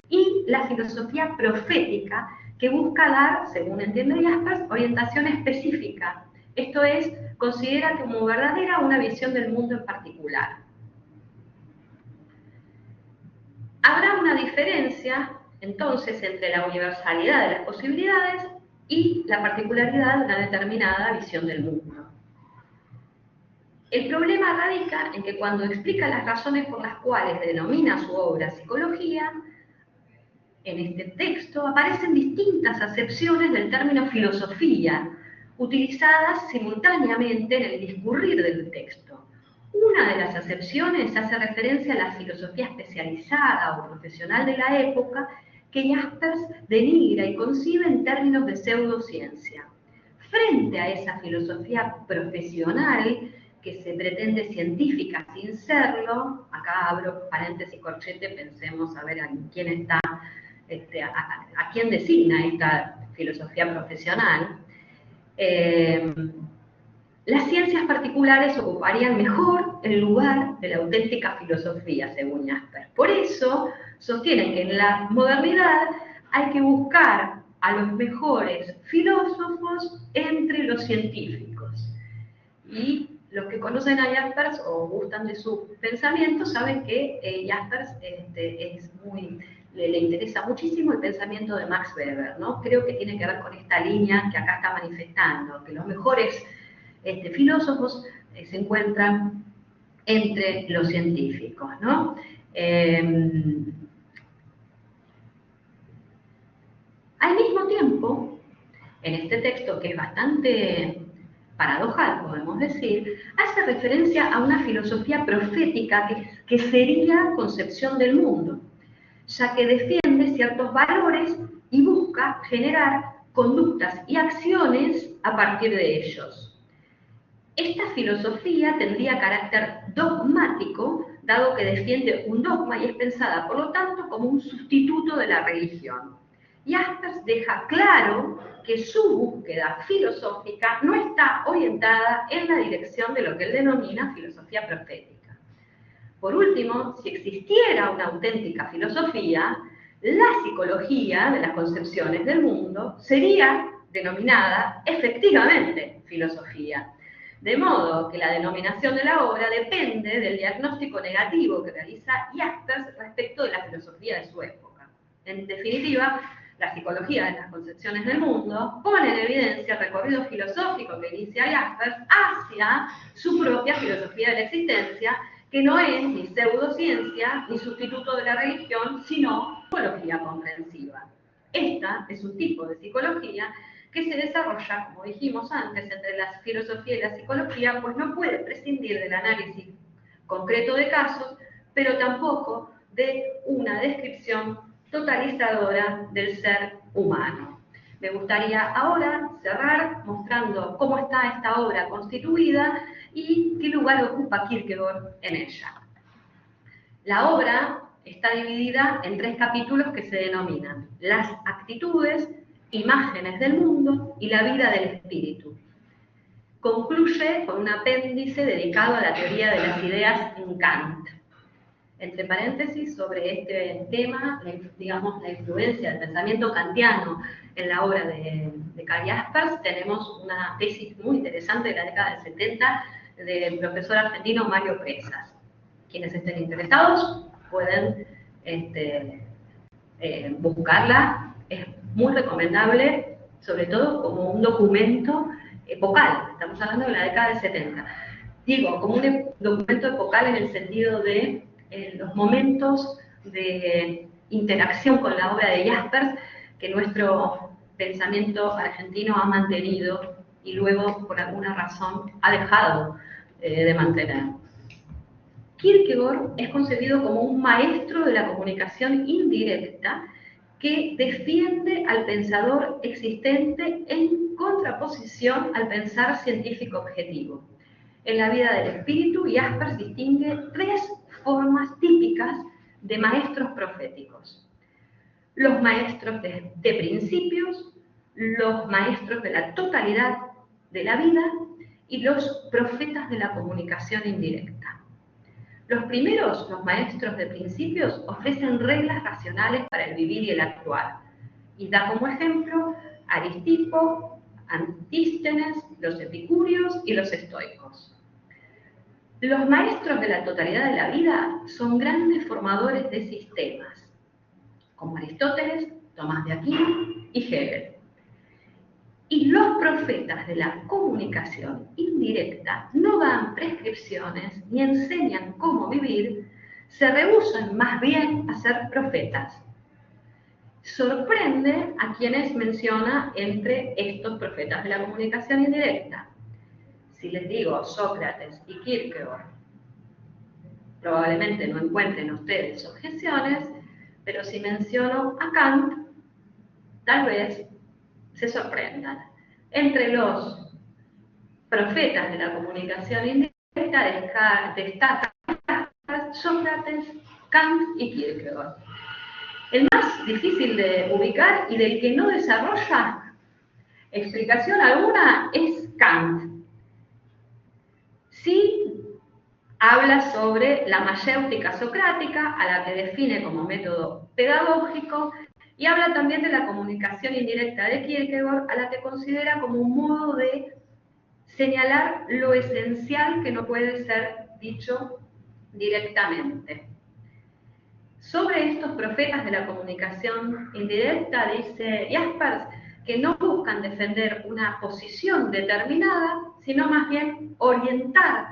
y la filosofía profética, que busca dar, según entiende Jaspers, orientación específica. Esto es, considera como verdadera una visión del mundo en particular. Habrá una diferencia, entonces, entre la universalidad de las posibilidades y la particularidad de una determinada visión del mundo. El problema radica en que cuando explica las razones por las cuales denomina su obra psicología, en este texto aparecen distintas acepciones del término filosofía, utilizadas simultáneamente en el discurrir del texto. Una de las acepciones hace referencia a la filosofía especializada o profesional de la época que Jaspers denigra y concibe en términos de pseudociencia. Frente a esa filosofía profesional, que se pretende científica sin serlo, acá abro paréntesis corchete, pensemos a ver a quién está, a quién designa esta filosofía profesional, las ciencias particulares ocuparían mejor el lugar de la auténtica filosofía, según Jaspers. Por eso sostienen que en la modernidad hay que buscar a los mejores filósofos entre los científicos. Y los que conocen a Jaspers o gustan de su pensamiento saben que Jaspers le interesa muchísimo el pensamiento de Max Weber, ¿no? Creo que tiene que ver con esta línea que acá está manifestando, que los mejores filósofos se encuentran entre los científicos, ¿no? Al mismo tiempo, en este texto, que es bastante paradojal, podemos decir, hace referencia a una filosofía profética que sería concepción del mundo, ya que defiende ciertos valores y busca generar conductas y acciones a partir de ellos. Esta filosofía tendría carácter dogmático, dado que defiende un dogma y es pensada, por lo tanto, como un sustituto de la religión. Jaspers deja claro que su búsqueda filosófica no está orientada en la dirección de lo que él denomina filosofía profética. Por último, si existiera una auténtica filosofía, la psicología de las concepciones del mundo sería denominada efectivamente filosofía. De modo que la denominación de la obra depende del diagnóstico negativo que realiza Jaspers respecto de la filosofía de su época. En definitiva, la psicología de las concepciones del mundo pone en evidencia el recorrido filosófico que inicia Jaspers hacia su propia filosofía de la existencia, que no es ni pseudociencia ni sustituto de la religión, sino psicología comprensiva. Esta es un tipo de psicología que se desarrolla, como dijimos antes, entre la filosofía y la psicología, pues no puede prescindir del análisis concreto de casos, pero tampoco de una descripción totalizadora del ser humano. Me gustaría ahora cerrar mostrando cómo está esta obra constituida y qué lugar ocupa Kierkegaard en ella. La obra está dividida en 3 capítulos que se denominan Las actitudes, Imágenes del mundo y la vida del espíritu. Concluye con un apéndice dedicado a la teoría de las ideas en Kant. Entre paréntesis, sobre este tema, digamos, la influencia del pensamiento kantiano en la obra de Karl Jaspers, tenemos una tesis muy interesante de la década del 70 del profesor argentino Mario Presas. Quienes estén interesados pueden buscarla, es muy recomendable, sobre todo como un documento epocal, estamos hablando de la década del 70. Digo, como un documento epocal en el sentido de los momentos de interacción con la obra de Jaspers que nuestro pensamiento argentino ha mantenido y luego, por alguna razón, ha dejado de mantener. Kierkegaard es concebido como un maestro de la comunicación indirecta que defiende al pensador existente en contraposición al pensar científico objetivo. En la vida del espíritu, Jaspers distingue 3 formas típicas de maestros proféticos. Los maestros de principios, los maestros de la totalidad de la vida y los profetas de la comunicación indirecta. Los primeros, los maestros de principios, ofrecen reglas racionales para el vivir y el actuar. Y da como ejemplo Aristipo, Antístenes, los epicúreos y los estoicos. Los maestros de la totalidad de la vida son grandes formadores de sistemas, como Aristóteles, Tomás de Aquino y Hegel. Y los profetas de la comunicación indirecta no dan prescripciones ni enseñan cómo vivir, se rehúsan más bien a ser profetas. Sorprende a quienes menciona entre estos profetas de la comunicación indirecta. Si les digo Sócrates y Kierkegaard, probablemente no encuentren ustedes objeciones, pero si menciono a Kant, tal vez se sorprendan. Entre los profetas de la comunicación indirecta destacan Sócrates, Kant y Kierkegaard. El más difícil de ubicar y del que no desarrolla explicación alguna es Kant. Sí habla sobre la mayéutica socrática, a la que define como método pedagógico, y habla también de la comunicación indirecta de Kierkegaard, a la que considera como un modo de señalar lo esencial que no puede ser dicho directamente. Sobre estos profetas de la comunicación indirecta dice Jaspers que no buscan defender una posición determinada, sino más bien orientar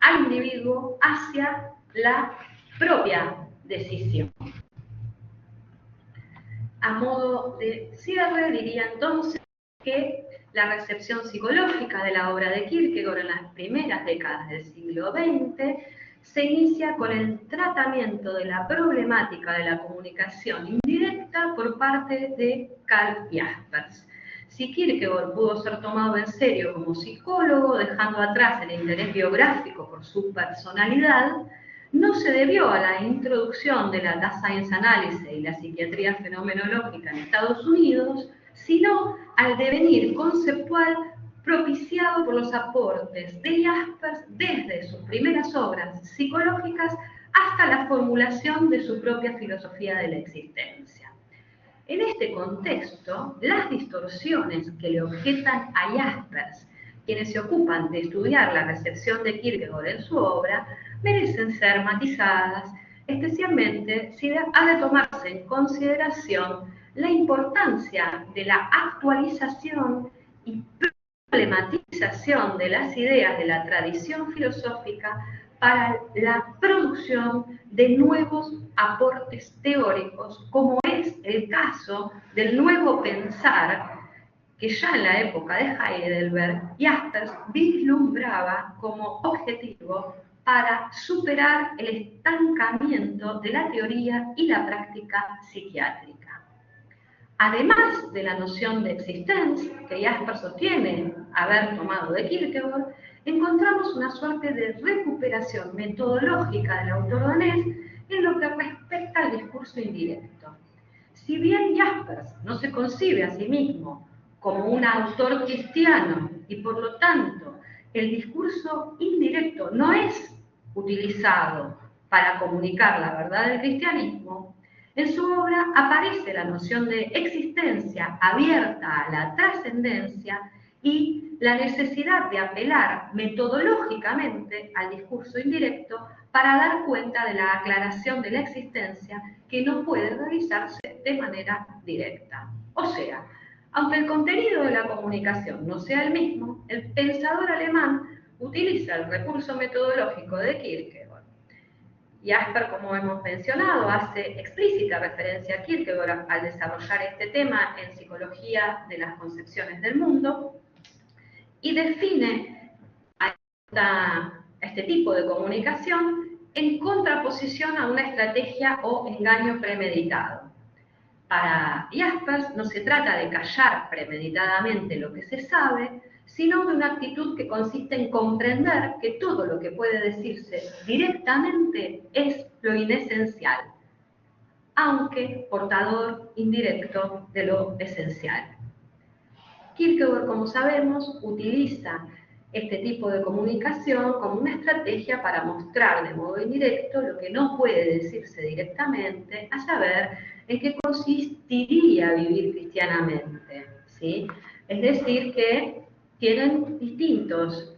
al individuo hacia la propia decisión. A modo de cierre, diría entonces que la recepción psicológica de la obra de Kierkegaard en las primeras décadas del siglo XX se inicia con el tratamiento de la problemática de la comunicación indirecta por parte de Karl Jaspers. si Kierkegaard pudo ser tomado en serio como psicólogo, dejando atrás el interés biográfico por su personalidad, no se debió a la introducción de la Data Science Analysis y la psiquiatría fenomenológica en Estados Unidos, sino al devenir conceptual propiciado por los aportes de Jaspers desde sus primeras obras psicológicas hasta la formulación de su propia filosofía de la existencia. En este contexto, las distorsiones que le objetan a Jaspers, quienes se ocupan de estudiar la recepción de Kierkegaard en su obra, merecen ser matizadas, especialmente si ha de tomarse en consideración la importancia de la actualización y problematización de las ideas de la tradición filosófica para la producción de nuevos aportes teóricos, como es el caso del nuevo pensar que ya en la época de Heidelberg, Jaspers vislumbraba como objetivo para superar el estancamiento de la teoría y la práctica psiquiátrica. Además de la noción de existencia que Jaspers sostiene haber tomado de Kierkegaard, encontramos una suerte de recuperación metodológica del autor danés en lo que respecta al discurso indirecto. Si bien Jaspers no se concibe a sí mismo como un autor cristiano y por lo tanto el discurso indirecto no es utilizado para comunicar la verdad del cristianismo, en su obra aparece la noción de existencia abierta a la trascendencia y la necesidad de apelar metodológicamente al discurso indirecto para dar cuenta de la aclaración de la existencia que no puede realizarse de manera directa. O sea, aunque el contenido de la comunicación no sea el mismo, el pensador alemán utiliza el recurso metodológico de Kierkegaard. Jaspers, como hemos mencionado, hace explícita referencia a Kierkegaard al desarrollar este tema en Psicología de las Concepciones del Mundo y define a este tipo de comunicación en contraposición a una estrategia o engaño premeditado. Para Jaspers no se trata de callar premeditadamente lo que se sabe, sino de una actitud que consiste en comprender que todo lo que puede decirse directamente es lo inesencial, aunque portador indirecto de lo esencial. Kierkegaard, como sabemos, utiliza este tipo de comunicación como una estrategia para mostrar de modo indirecto lo que no puede decirse directamente, a saber en qué consistiría vivir cristianamente, ¿sí? Es decir, que tienen distintos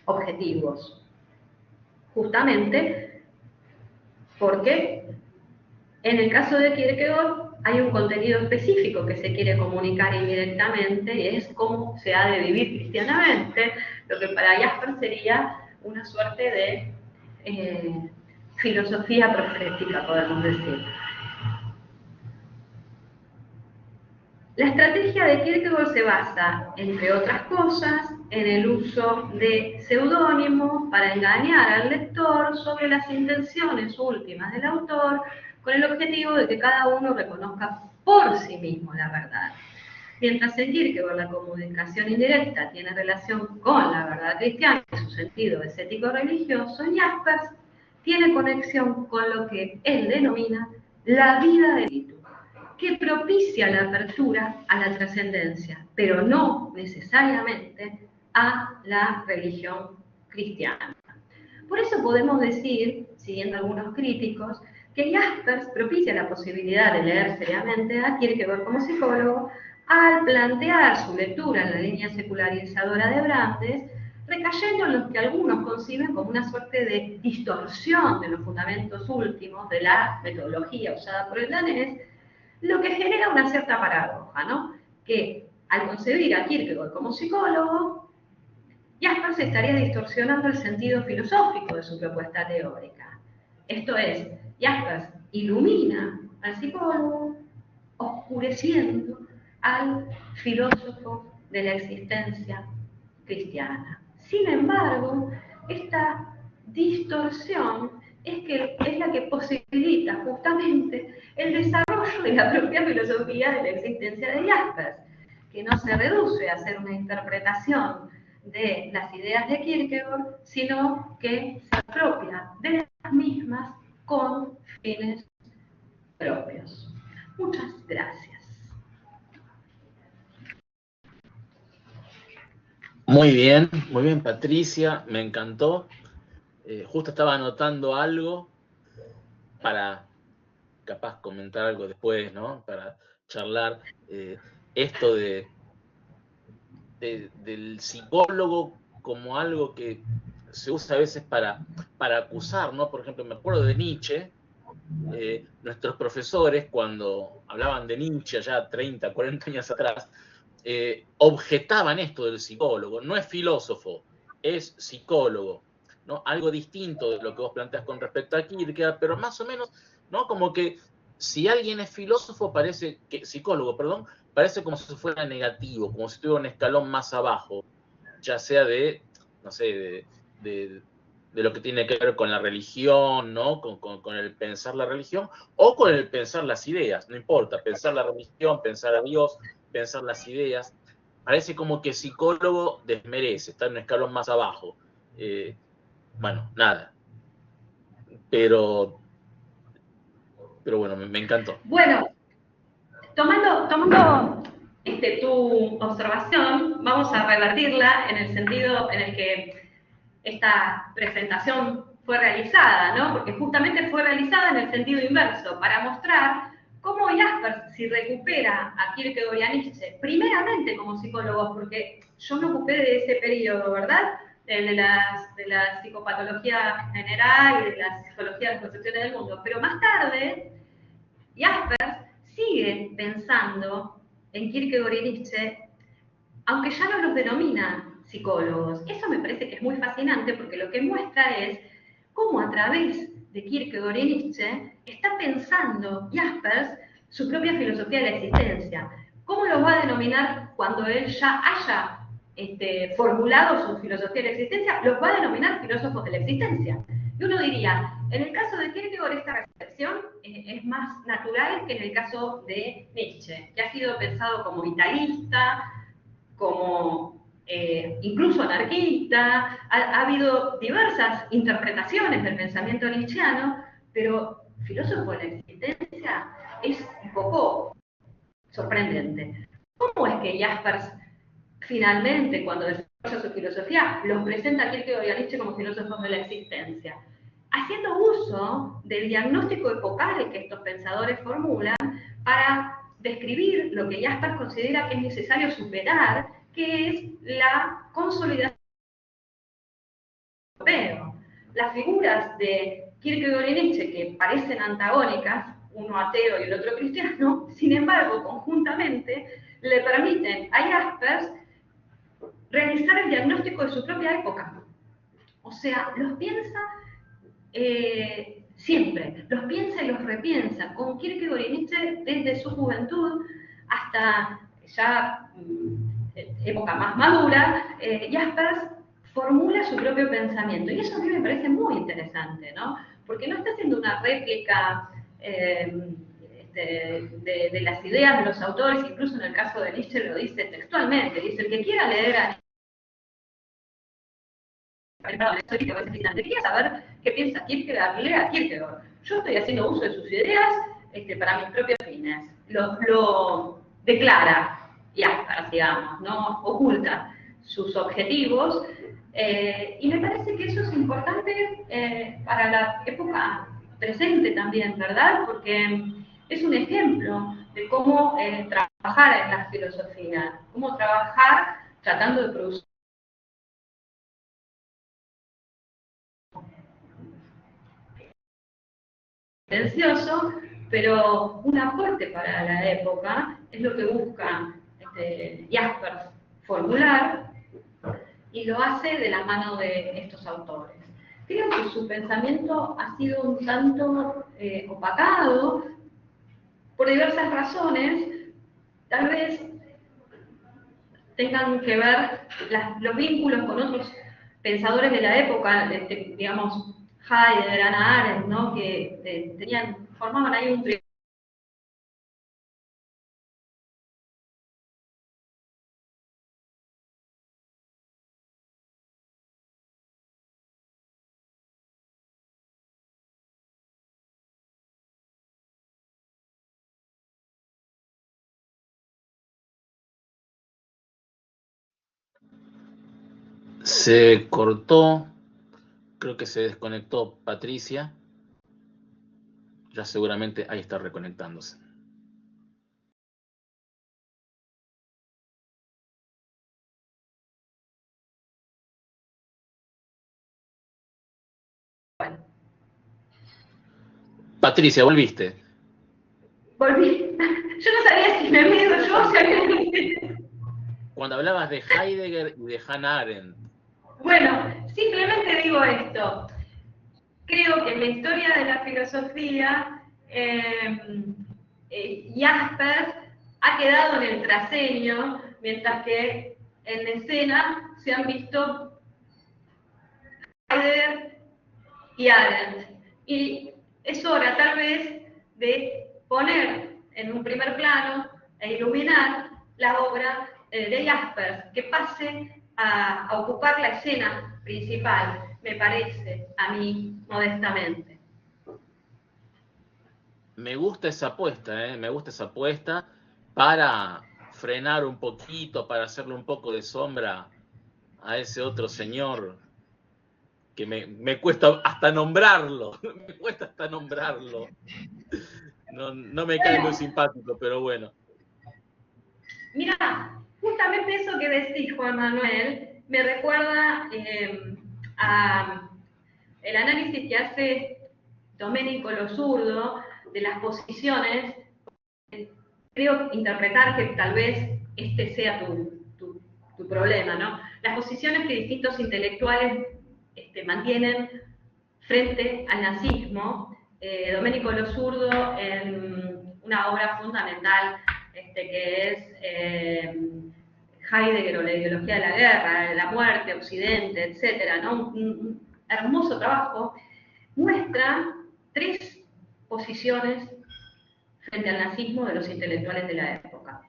objetivos, justamente porque en el caso de Kierkegaard hay un contenido específico que se quiere comunicar indirectamente y es cómo se ha de vivir cristianamente, lo que para Jaspers sería una suerte de filosofía profética, podemos decir. La estrategia de Kierkegaard se basa, entre otras cosas, en el uso de seudónimos para engañar al lector sobre las intenciones últimas del autor, con el objetivo de que cada uno reconozca por sí mismo la verdad. Mientras en Kierkegaard la comunicación indirecta tiene relación con la verdad cristiana en su sentido estético-religioso, Jaspers tiene conexión con lo que él denomina la vida del espíritu, que propicia la apertura a la trascendencia, pero no necesariamente a la religión cristiana. Por eso podemos decir, siguiendo algunos críticos, que Jaspers propicia la posibilidad de leer seriamente a Kierkegaard como psicólogo al plantear su lectura en la línea secularizadora de Brandes, recayendo en lo que algunos conciben como una suerte de distorsión de los fundamentos últimos de la metodología usada por el danés, lo que genera una cierta paradoja, ¿no? Que al concebir a Kierkegaard como psicólogo, Jaspers estaría distorsionando el sentido filosófico de su propuesta teórica. Esto es, Jaspers ilumina al psicólogo, oscureciendo al filósofo de la existencia cristiana. Sin embargo, esta distorsión es la que posibilita justamente el desarrollo de la propia filosofía de la existencia de Jaspers, que no se reduce a hacer una interpretación de las ideas de Kierkegaard, sino que se apropia de las mismas con fines propios. Muchas gracias. Muy bien, Patricia, me encantó. Justo estaba anotando algo para capaz comentar algo después, ¿no? Para charlar esto del psicólogo como algo que se usa a veces para acusar, ¿no? Por ejemplo, me acuerdo de Nietzsche, nuestros profesores cuando hablaban de Nietzsche allá 30, 40 años atrás, objetaban esto del psicólogo. No es filósofo, es psicólogo, ¿no? Algo distinto de lo que vos planteas con respecto a Kierkegaard, pero más o menos, ¿no? Como que si alguien es filósofo, psicólogo, perdón, parece como si fuera negativo, como si estuviera un escalón más abajo, ya sea no sé, de lo que tiene que ver con la religión, ¿no? Con el pensar la religión, o con el pensar las ideas, no importa, pensar la religión, pensar a Dios, pensar las ideas. Parece como que psicólogo desmerece, está en un escalón más abajo. Bueno, nada. Pero bueno, me encantó. Bueno, tomando tu observación, vamos a revertirla en el sentido en el que esta presentación fue realizada, ¿no? Porque justamente fue realizada en el sentido inverso, para mostrar cómo Jaspers, si recupera a Kierkegaard y a Nietzsche, primeramente como psicólogos, porque yo me ocupé de ese periodo, ¿verdad? De la psicopatología general y de la psicología de las concepciones del mundo, pero más tarde, Jaspers sigue pensando en Kierkegaard y Nietzsche, aunque ya no los denomina psicólogos. Eso me parece que es muy fascinante porque lo que muestra es cómo a través de Kierkegaard y Nietzsche está pensando Jaspers su propia filosofía de la existencia. ¿Cómo los va a denominar cuando él ya haya formulado su filosofía de la existencia? Los va a denominar filósofos de la existencia. Y uno diría, en el caso de Kierkegaard esta recepción es más natural que en el caso de Nietzsche, que ha sido pensado como vitalista, como incluso anarquista. Ha habido diversas interpretaciones del pensamiento nietzscheano, pero filósofo de la existencia es un poco sorprendente. ¿Cómo es que Jaspers finalmente, cuando desarrolla su filosofía, los presenta a Kierkegaard y a Nietzsche como filósofos de la existencia? Haciendo uso del diagnóstico epocal que estos pensadores formulan para describir lo que Jaspers considera que es necesario superar, que es la consolidación europeo. Las figuras de Kierkegaard y Nietzsche, que parecen antagónicas, uno ateo y el otro cristiano, sin embargo, conjuntamente le permiten a Jaspers realizar el diagnóstico de su propia época. O sea, los piensa siempre, los piensa y los repiensa, con Kierkegaard y Nietzsche desde su juventud hasta ya época más madura. Jaspers formula su propio pensamiento, y eso a mí me parece muy interesante, ¿no? Porque no está haciendo una réplica de las ideas de los autores, incluso en el caso de Nietzsche lo dice textualmente, dice: el que quiera leer a quería saber qué piensa Kierkegaard, lea Kierkegaard. Yo estoy haciendo uso de sus ideas para mis propios fines. Lo declara Jaspers, digamos, no oculta sus objetivos. Y me parece que eso es importante para la época presente también, ¿verdad? Porque es un ejemplo de cómo trabajar en la filosofía, cómo trabajar tratando de producir silencioso, pero un aporte para la época, es lo que busca Jaspers formular, y lo hace de la mano de estos autores. Creo que su pensamiento ha sido un tanto opacado por diversas razones, tal vez tengan que ver los vínculos con otros pensadores de la época, digamos, Heidegger, Hannah Arendt, ¿no? Que formaban ahí un Se cortó, creo que se desconectó Patricia. Ya seguramente ahí está reconectándose. Bueno, Patricia, volviste. volví. Yo no sabía si me había ido yo o si había ido. Cuando hablabas de Heidegger y de Hannah Arendt. Bueno, simplemente digo esto. Creo que en la historia de la filosofía, Jaspers ha quedado en el traseño, mientras que en escena se han visto Heidegger y Arendt. Y es hora tal vez de poner en un primer plano e iluminar la obra de Jaspers, que pase a ocupar la escena principal, me parece, a mí, modestamente. Me gusta esa apuesta, me gusta esa apuesta para frenar un poquito, para hacerle un poco de sombra a ese otro señor que me cuesta hasta nombrarlo, me cuesta hasta nombrarlo. No me cae muy simpático, pero bueno. Mira, justamente eso que decís, Juan Manuel, me recuerda a el análisis que hace Domenico Lo Zurdo de las posiciones. Creo interpretar que tal vez este sea tu problema, ¿no? Las posiciones que distintos intelectuales mantienen frente al nazismo. Domenico Lo Zurdo, en una obra fundamental que es Heidegger o la ideología de la guerra, de la muerte, Occidente, etcétera, ¿no? Un hermoso trabajo, muestra tres posiciones frente al nazismo de los intelectuales de la época.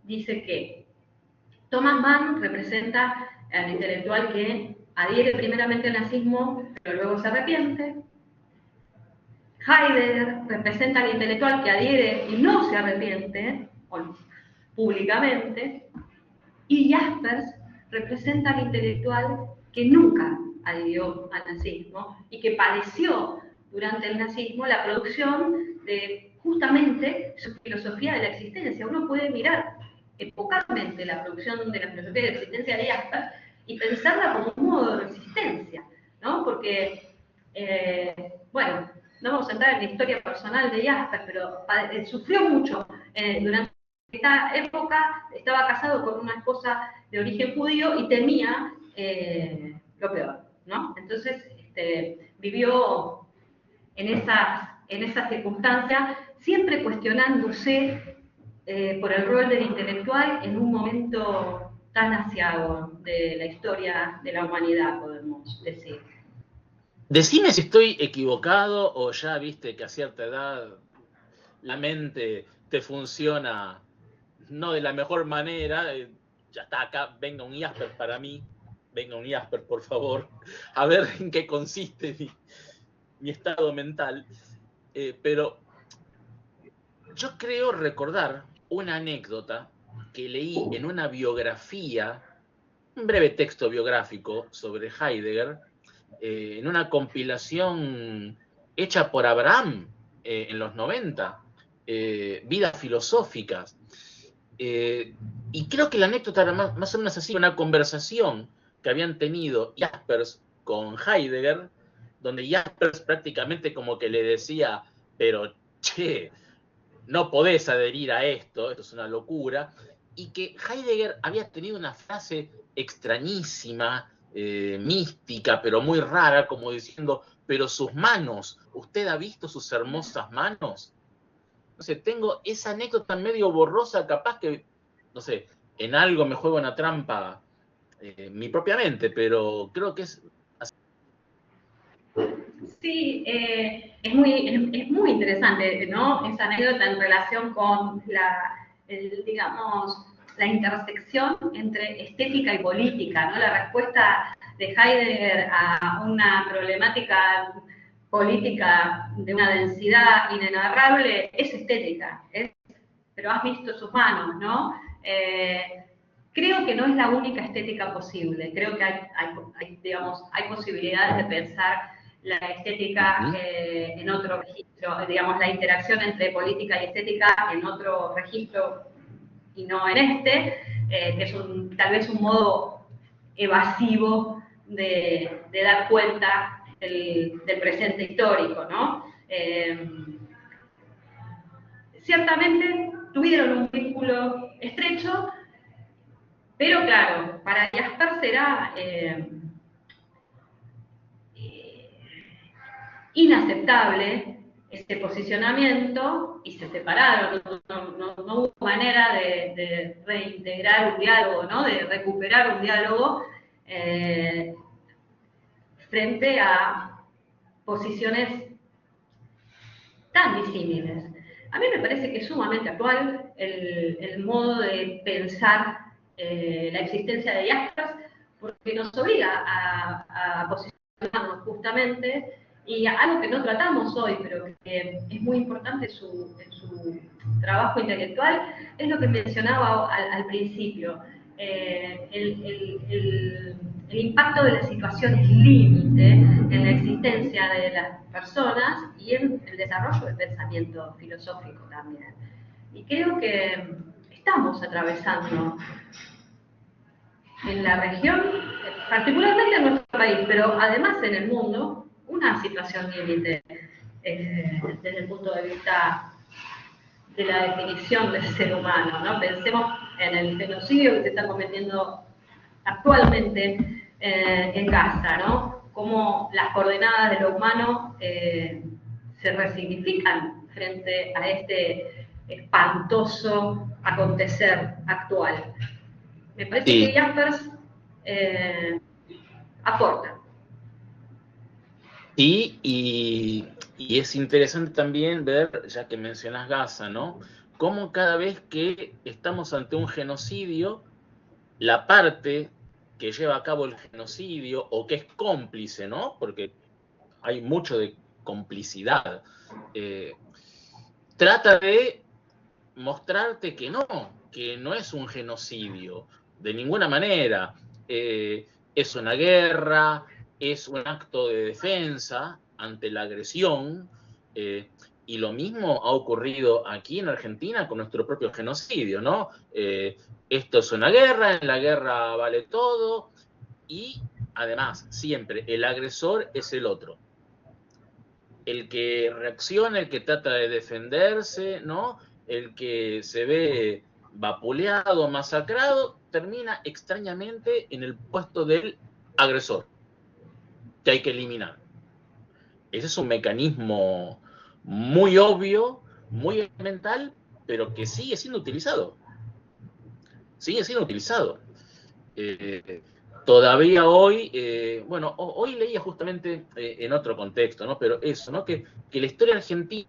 Dice que Thomas Mann representa al intelectual que adhiere primeramente al nazismo, pero luego se arrepiente. Heidegger representa al intelectual que adhiere y no se arrepiente, públicamente. Y Jaspers representa al intelectual que nunca adhirió al nazismo y que padeció durante el nazismo la producción de justamente su filosofía de la existencia. Uno puede mirar epocalmente la producción de la filosofía de la existencia de Jaspers y pensarla como un modo de resistencia, ¿no? Porque, bueno, no vamos a entrar en la historia personal de Jaspers, pero sufrió mucho durante esta época. Estaba casado con una esposa de origen judío y temía lo peor, ¿no? Entonces vivió en esas circunstancias, siempre cuestionándose por el rol del intelectual en un momento tan aciago de la historia de la humanidad, podemos decir. Decime si estoy equivocado o ya viste que a cierta edad la mente te funciona no de la mejor manera. Ya está acá, venga un Jasper para mí, venga un Jasper por favor, a ver en qué consiste mi estado mental. Pero yo creo recordar una anécdota que leí en una biografía, un breve texto biográfico sobre Heidegger, en una compilación hecha por Abraham en los 90, Vidas Filosóficas. Y creo que la anécdota era más o menos así, una conversación que habían tenido Jaspers con Heidegger, donde Jaspers prácticamente como que le decía, pero che, no podés adherir a esto es una locura, y que Heidegger había tenido una frase extrañísima, mística, pero muy rara, como diciendo, pero sus manos, ¿usted ha visto sus hermosas manos? No sé, tengo esa anécdota medio borrosa, capaz que, no sé, en algo me juego una trampa mi propia mente, pero creo que es así. Sí, es muy interesante, ¿no? Esa anécdota en relación con digamos, la intersección entre estética y política, ¿no? La respuesta de Heidegger a una problemática política de una densidad inenarrable es estética, pero has visto sus manos, ¿no? Creo que no es la única estética posible. Creo que digamos, hay posibilidades de pensar la estética en otro registro, digamos, la interacción entre política y estética en otro registro y no en este, que es tal vez un modo evasivo de dar cuenta del presente histórico, ¿no? Ciertamente tuvieron un vínculo estrecho, pero claro, para Jaspers será inaceptable ese posicionamiento y se separaron, no hubo manera de reintegrar un diálogo, ¿no? De recuperar un diálogo frente a posiciones tan disímiles. A mí me parece que es sumamente actual el modo de pensar la existencia de Jaspers, porque nos obliga a posicionarnos justamente, y algo que no tratamos hoy, pero que es muy importante en su trabajo intelectual, es lo que mencionaba al principio, el impacto de las situaciones límite en la existencia de las personas y en el desarrollo del pensamiento filosófico también. Y creo que estamos atravesando en la región, particularmente en nuestro país, pero además en el mundo, una situación límite desde el punto de vista de la definición del ser humano, ¿no? Pensemos en el genocidio que se está cometiendo actualmente en Gaza, ¿no? Cómo las coordenadas de lo humano se resignifican frente a este espantoso acontecer actual. Me parece que Jaspers aporta. Y es interesante también ver, ya que mencionas Gaza, ¿no? Cómo cada vez que estamos ante un genocidio, la parte que lleva a cabo el genocidio o que es cómplice, ¿no? Porque hay mucho de complicidad, trata de mostrarte que no es un genocidio, de ninguna manera. Es una guerra, es un acto de defensa ante la agresión, y lo mismo ha ocurrido aquí en Argentina con nuestro propio genocidio, ¿no? Esto es una guerra, en la guerra vale todo, y además, siempre, el agresor es el otro. El que reacciona, el que trata de defenderse, ¿no? El que se ve vapuleado, masacrado, termina extrañamente en el puesto del agresor, que hay que eliminar. Ese es un mecanismo muy obvio, muy elemental, pero que sigue siendo utilizado. Sigue siendo utilizado. Todavía hoy, bueno, hoy leía justamente en otro contexto, ¿no? Pero eso, ¿no? Que la historia argentina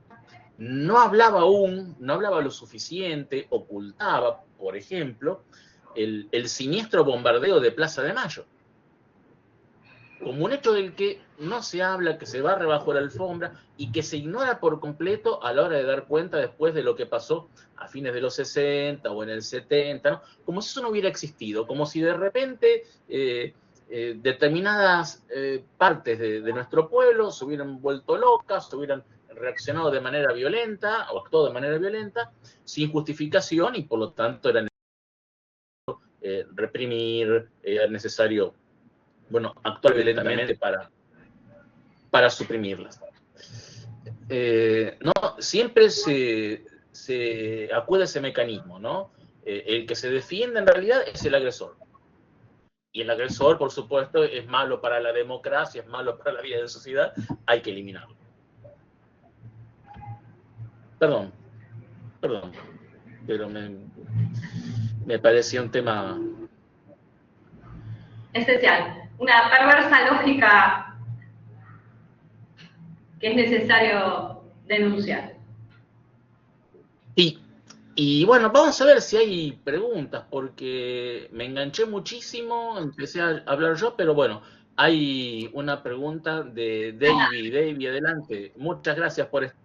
no hablaba aún, no hablaba lo suficiente, ocultaba, por ejemplo, el siniestro bombardeo de Plaza de Mayo, como un hecho del que no se habla, que se barre bajo la alfombra y que se ignora por completo a la hora de dar cuenta después de lo que pasó a fines de los 60 o en el 70, ¿no? Como si eso no hubiera existido, como si de repente determinadas partes de nuestro pueblo se hubieran vuelto locas, se hubieran reaccionado de manera violenta o actuado de manera violenta sin justificación, y por lo tanto era necesario reprimir, era necesario, bueno, actuar violentamente para suprimirlas. No, siempre se acude a ese mecanismo, ¿no? El que se defiende en realidad es el agresor. Y el agresor, por supuesto, es malo para la democracia, es malo para la vida de la sociedad, hay que eliminarlo. Perdón, pero me parecía un tema esencial, una perversa lógica que es necesario denunciar. Y bueno, vamos a ver si hay preguntas, porque me enganché muchísimo, empecé a hablar yo, pero bueno, hay una pregunta de Davy. Davy, adelante. Muchas gracias por estar.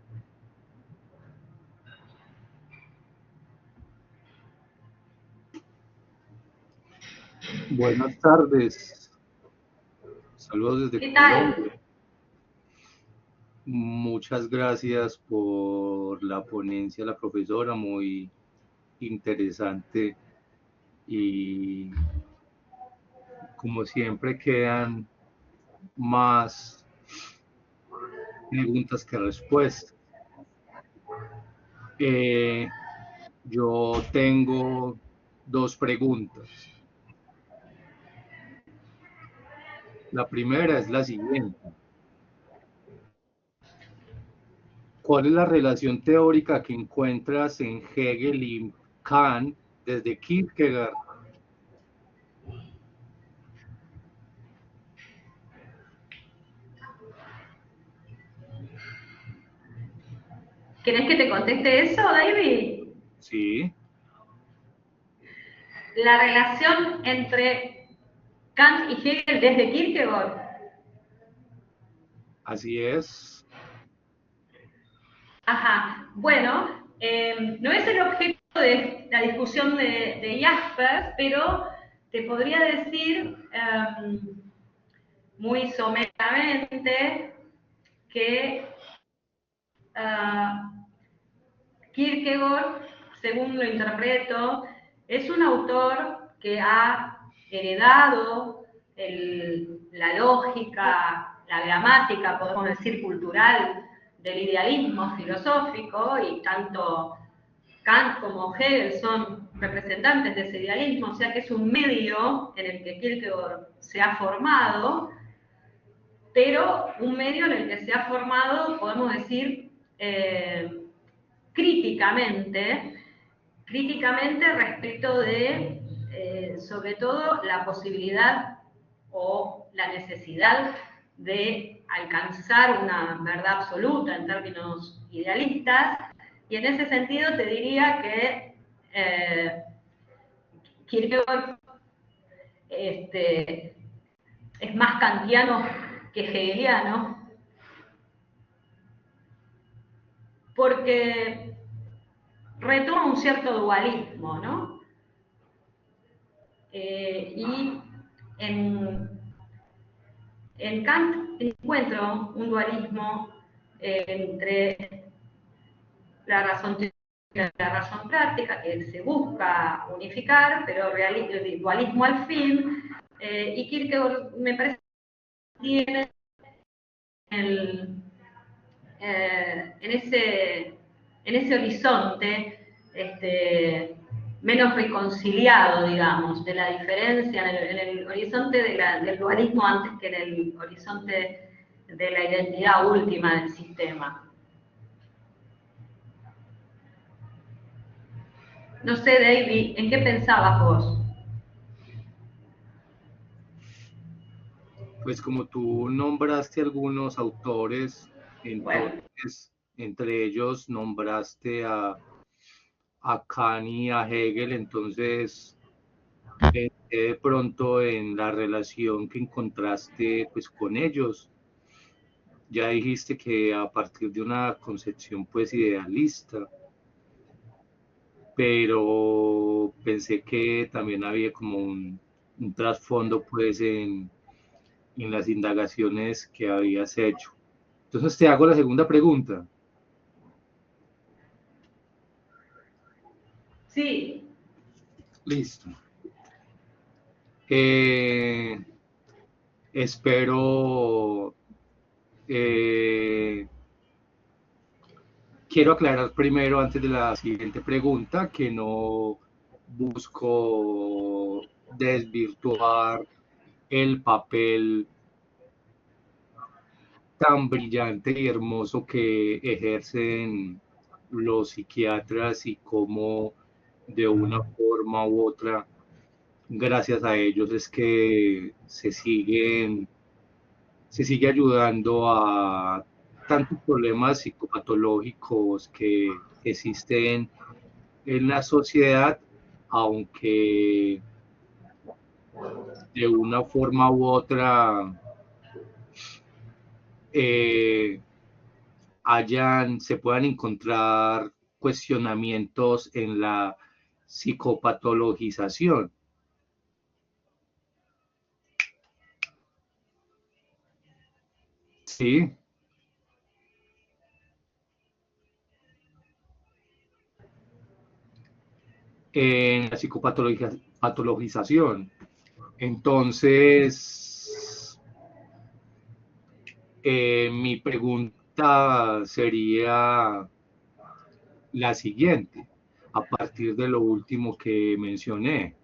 Buenas tardes. Saludos desde ¿Qué tal? Colombia. Muchas gracias por la ponencia, la profesora, muy interesante y como siempre quedan más preguntas que respuestas. Eh, yo tengo dos preguntas. La primera es la siguiente. ¿Cuál es la relación teórica que encuentras en Hegel y Kant desde Kierkegaard? ¿Querés que te conteste eso, David? Sí, La relación entre Kant y Hegel desde Kierkegaard. así es. Ajá, bueno, no es el objeto de la discusión de Jaspers, pero te podría decir muy someramente que Kierkegaard, según lo interpreto, es un autor que ha heredado la lógica, la gramática, podemos decir, cultural del idealismo filosófico, y tanto Kant como Hegel son representantes de ese idealismo, o sea que es un medio en el que Kierkegaard se ha formado, pero un medio en el que se ha formado, podemos decir, críticamente, críticamente respecto de, sobre todo, la posibilidad o la necesidad de alcanzar una verdad absoluta en términos idealistas, y en ese sentido te diría que Kierkegaard es más kantiano que hegeliano, porque retoma un cierto dualismo, ¿no? Y en Kant encuentro un dualismo entre la razón teórica y la razón práctica, que se busca unificar, pero el dualismo al fin, y Kierkegaard me parece que tiene el, en ese horizonte menos reconciliado, digamos, de la diferencia, en el horizonte del dualismo antes que en el horizonte de la identidad última del sistema. No sé, David, ¿en qué pensabas vos? Pues como tú nombraste algunos autores, Bueno, entonces entre ellos nombraste a Kant y a Hegel, entonces pensé de pronto en la relación que encontraste pues con ellos. Ya dijiste que a partir de una concepción pues idealista, pero pensé que también había como un trasfondo pues en las indagaciones que habías hecho. Entonces te hago la segunda pregunta. sí, Listo. Eh, espero, eh, quiero aclarar primero, antes de la siguiente pregunta, que no busco desvirtuar el papel tan brillante y hermoso que ejercen los psiquiatras y cómo de una forma u otra, gracias a ellos es que se sigue ayudando a tantos problemas psicopatológicos que existen en la sociedad, aunque de una forma u otra eh, se puedan encontrar cuestionamientos en la psicopatologización. Sí. En la psicopatologización. Entonces, mi pregunta sería la siguiente, a partir de lo último que mencioné.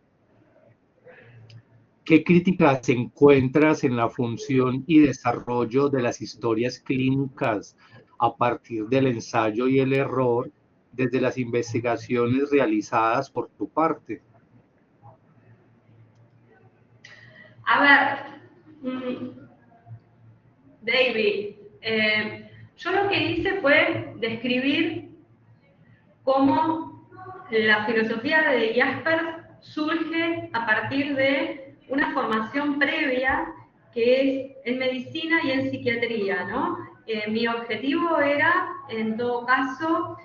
¿Qué críticas encuentras en la función y desarrollo de las historias clínicas a partir del ensayo y el error desde las investigaciones realizadas por tu parte? A ver, David, yo lo que hice fue describir cómo la filosofía de Jaspers surge a partir de una formación previa que es en medicina y en psiquiatría, ¿no? Mi objetivo era, en todo caso,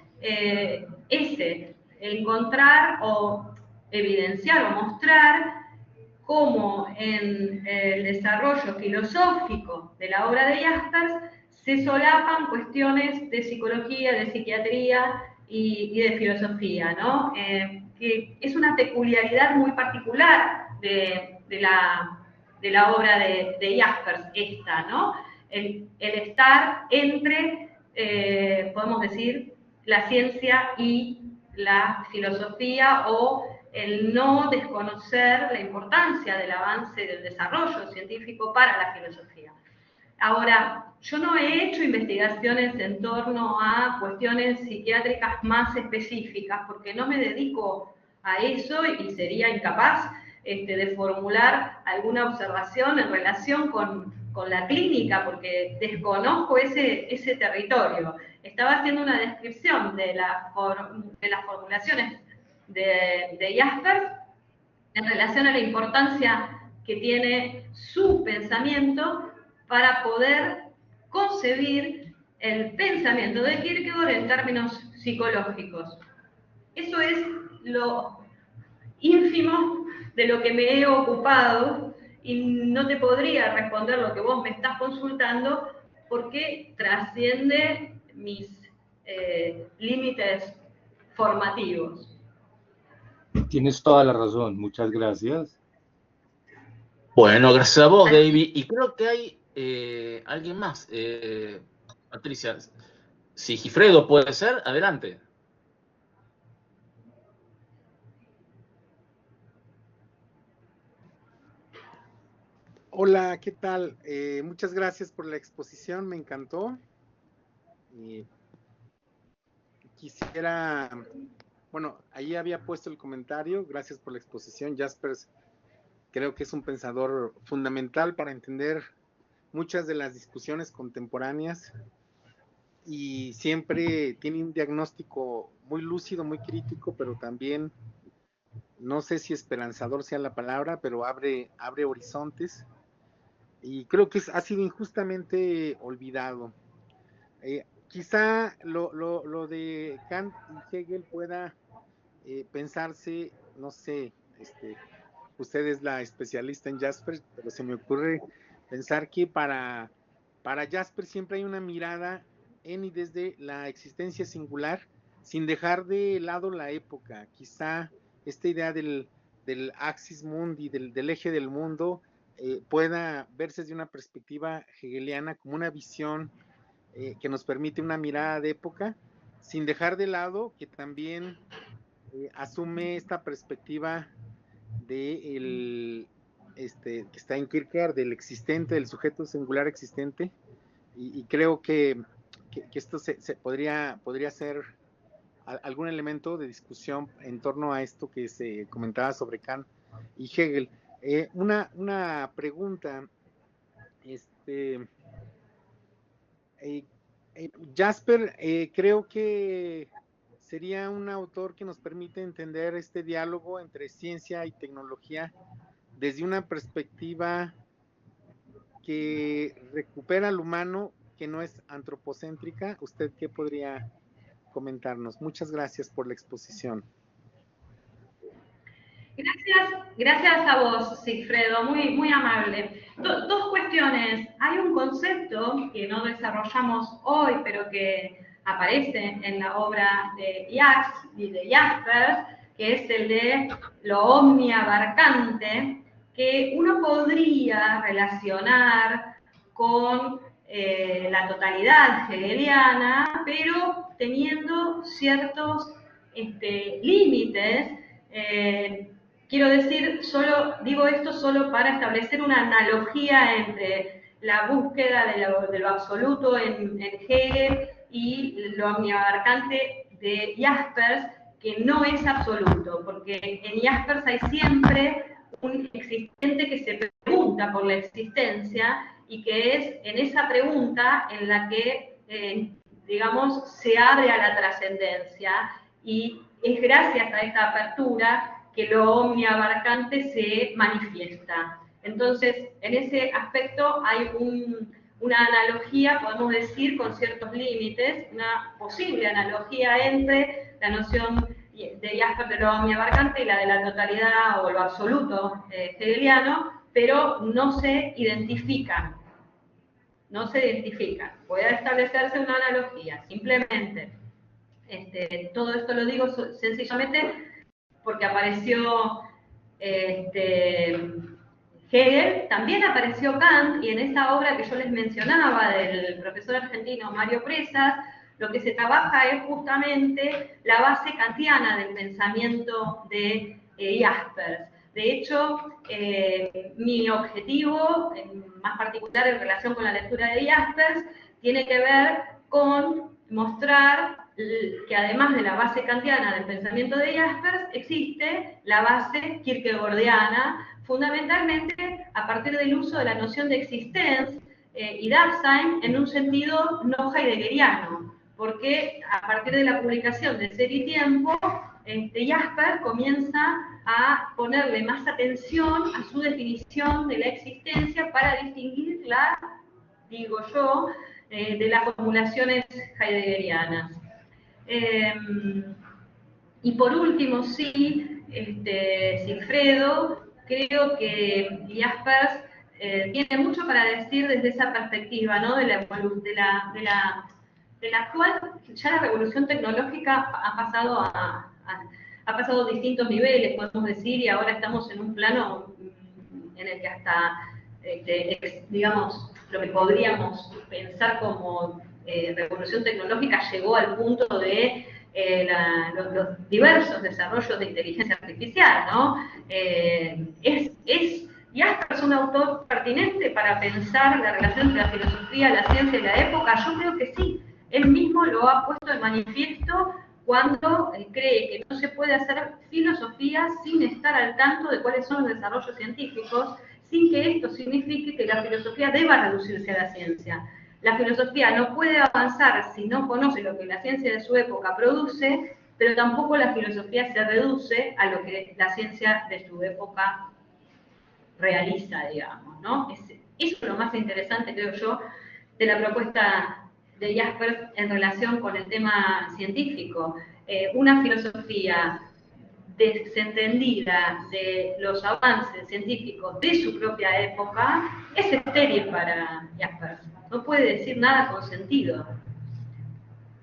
encontrar o evidenciar o mostrar cómo en el desarrollo filosófico de la obra de Jaspers se solapan cuestiones de psicología, de psiquiatría y de filosofía, ¿no? Que es una peculiaridad muy particular de la obra de Jaspers, esta, ¿no? El estar entre, podemos decir, la ciencia y la filosofía, o el no desconocer la importancia del avance del desarrollo científico para la filosofía. Ahora, yo no he hecho investigaciones en torno a cuestiones psiquiátricas más específicas porque no me dedico a eso y sería incapaz de formular alguna observación en relación con la clínica porque desconozco ese territorio. Estaba haciendo una descripción de las formulaciones de Jaspers en relación a la importancia que tiene su pensamiento para poder concebir el pensamiento de Kierkegaard en términos psicológicos. Eso es lo ínfimo de lo que me he ocupado y no te podría responder lo que vos me estás consultando porque trasciende mis límites formativos. Tienes toda la razón, muchas gracias. Bueno, gracias a vos, David. Y creo que hay alguien más. Patricia, si Gifredo puede ser, adelante. Hola, ¿qué tal? Muchas gracias por la exposición, me encantó. Quisiera, bueno, ahí había puesto el comentario, gracias por la exposición. Jaspers creo que es un pensador fundamental para entender muchas de las discusiones contemporáneas y siempre tiene un diagnóstico muy lúcido, muy crítico, pero también, no sé si esperanzador sea la palabra, pero abre horizontes y creo que ha sido injustamente olvidado. Quizá lo de Kant y Hegel pueda pensarse, no sé, usted es la especialista en Jaspers, pero se me ocurre pensar que para Jaspers siempre hay una mirada en y desde la existencia singular, sin dejar de lado la época. Quizá esta idea del axis mundi, del eje del mundo, pueda verse desde una perspectiva hegeliana como una visión que nos permite una mirada de época, sin dejar de lado que también asume esta perspectiva de que está en Kierkegaard, del existente, del sujeto singular existente, y creo que esto se podría ser algún elemento de discusión en torno a esto que se comentaba sobre Kant y Hegel. Una pregunta, Jasper, creo que sería un autor que nos permite entender este diálogo entre ciencia y tecnología desde una perspectiva que recupera al humano, que no es antropocéntrica. ¿Usted qué podría comentarnos? Muchas gracias por la exposición. Gracias a vos, Sigfredo, muy amable. Dos cuestiones. Hay un concepto que no desarrollamos hoy, pero que aparece en la obra de Jacques y de Jaspers, que es el de lo omniabarcante, que uno podría relacionar con la totalidad hegeliana, pero teniendo ciertos límites. Quiero decir, digo esto solo para establecer una analogía entre la búsqueda de lo absoluto en Hegel y lo omniabarcante de Jaspers, que no es absoluto, porque en Jaspers hay siempre un existente que se pregunta por la existencia y que es en esa pregunta en la que, digamos, se abre a la trascendencia, y es gracias a esta apertura que lo omniabarcante se manifiesta. Entonces, en ese aspecto hay una analogía, podemos decir, con ciertos límites, una posible analogía entre la noción de Jaspers de lo omniabarcante y la de la totalidad o lo absoluto hegeliano, pero no se identifican. No se identifican. Puede establecerse una analogía, simplemente. Todo esto lo digo sencillamente porque apareció Hegel, también apareció Kant, y en esa obra que yo les mencionaba del profesor argentino Mario Presas, lo que se trabaja es justamente la base kantiana del pensamiento de Jaspers. De hecho, mi objetivo, más particular en relación con la lectura de Jaspers, tiene que ver con mostrar que además de la base kantiana del pensamiento de Jaspers, existe la base kierkegaardiana, fundamentalmente a partir del uso de la noción de existencia y Dasein en un sentido no heideggeriano, porque a partir de la publicación de Ser y Tiempo, Jaspers comienza a ponerle más atención a su definición de la existencia para distinguirla, digo yo, de las formulaciones heideggerianas. Y por último, sí, Sigfredo, creo que Jaspers tiene mucho para decir desde esa perspectiva, ¿no? de la actual, ya la revolución tecnológica ha pasado distintos niveles, podemos decir, y ahora estamos en un plano en el que hasta, digamos, lo que podríamos pensar como revolución tecnológica llegó al punto de los diversos desarrollos de inteligencia artificial, ¿no? Jaspers es un autor pertinente para pensar la relación entre la filosofía, la ciencia y la época. Yo creo que sí. Él mismo lo ha puesto de manifiesto cuando cree que no se puede hacer filosofía sin estar al tanto de cuáles son los desarrollos científicos, sin que esto signifique que la filosofía deba reducirse a la ciencia. La filosofía no puede avanzar si no conoce lo que la ciencia de su época produce, pero tampoco la filosofía se reduce a lo que la ciencia de su época realiza, digamos, ¿no? Eso es lo más interesante, creo yo, de la propuesta de Jaspers en relación con el tema científico. Una filosofía desentendida de los avances científicos de su propia época es estéril para Jaspers. No puede decir nada con sentido,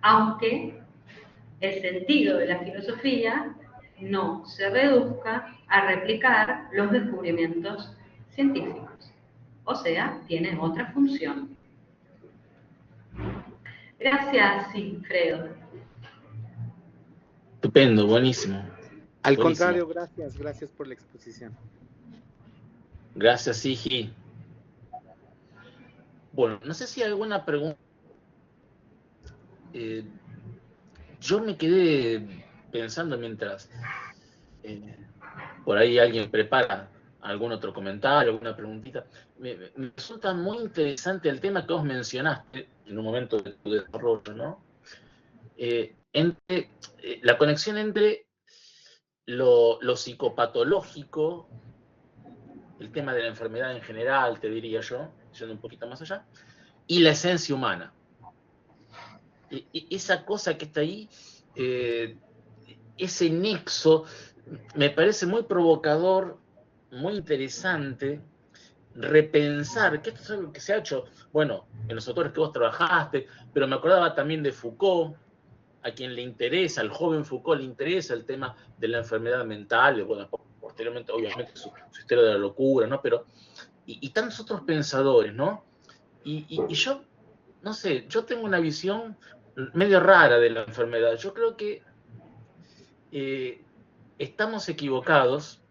aunque el sentido de la filosofía no se reduzca a replicar los descubrimientos científicos. O sea, tiene otra función. Gracias, Sigfredo. Estupendo, buenísimo. Al buenísimo. contrario, gracias por la exposición. Gracias, Sigi. Bueno, no sé si hay alguna pregunta. Yo me quedé pensando mientras por ahí alguien prepara algún otro comentario, alguna preguntita. Me resulta muy interesante el tema que vos mencionaste en un momento de tu desarrollo, ¿no? La conexión entre lo psicopatológico, el tema de la enfermedad en general, te diría yo, yendo un poquito más allá, y la esencia humana. Esa cosa que está ahí, ese nexo, me parece muy provocador, muy interesante repensar, que esto es algo que se ha hecho, bueno, en los autores que vos trabajaste, pero me acordaba también de Foucault, a quien le interesa, al joven Foucault le interesa el tema de la enfermedad mental, bueno, posteriormente, obviamente, su historia de la locura, ¿no? Pero, y tantos otros pensadores, ¿no? Y yo, no sé, yo tengo una visión medio rara de la enfermedad. Yo creo que estamos equivocados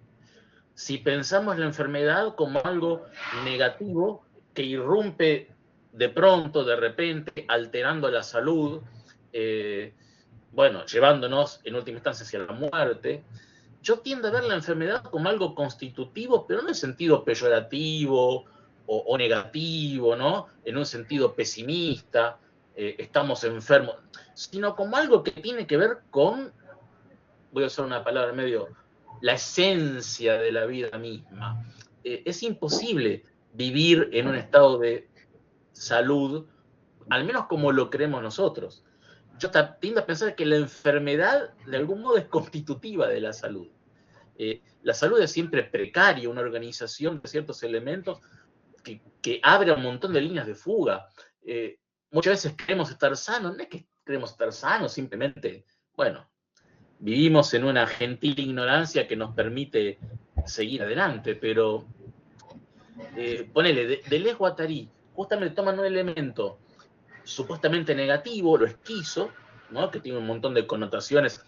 si pensamos la enfermedad como algo negativo que irrumpe de pronto, de repente, alterando la salud, bueno, llevándonos en última instancia hacia la muerte. Yo tiendo a ver la enfermedad como algo constitutivo, pero no en sentido peyorativo o negativo, ¿no? En un sentido pesimista, estamos enfermos, sino como algo que tiene que ver con, voy a usar una palabra medio, la esencia de la vida misma. Es imposible vivir en un estado de salud, al menos como lo creemos nosotros. Yo tiendo a pensar que la enfermedad de algún modo es constitutiva de la salud. La salud es siempre precaria, una organización de ciertos elementos que abre un montón de líneas de fuga. Muchas veces creemos estar sanos, no es que creemos estar sanos, simplemente, bueno, vivimos en una gentil ignorancia que nos permite seguir adelante, pero ponele, Deleuze Guattari justamente toman un elemento supuestamente negativo, lo esquizo, ¿no? Que tiene un montón de connotaciones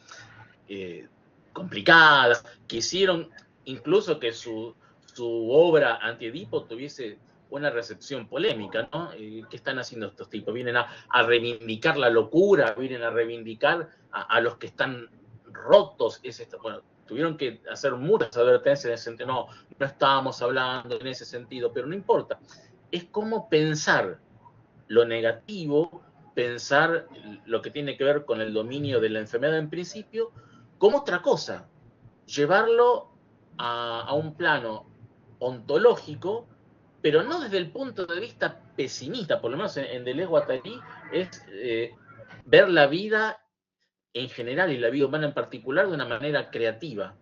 complicadas, que hicieron incluso que su obra Anti-Edipo tuviese una recepción polémica, ¿no? ¿Qué están haciendo estos tipos? Vienen a reivindicar la locura, vienen a reivindicar a los que están rotos. Bueno, tuvieron que hacer muchas advertencias en ese sentido. No estábamos hablando en ese sentido, pero no importa. Es como pensar lo negativo, pensar lo que tiene que ver con el dominio de la enfermedad en principio, como otra cosa, llevarlo a un plano ontológico, pero no desde el punto de vista pesimista, por lo menos en Deleuze Guattari, es ver la vida en general y la vida humana en particular de una manera creativa,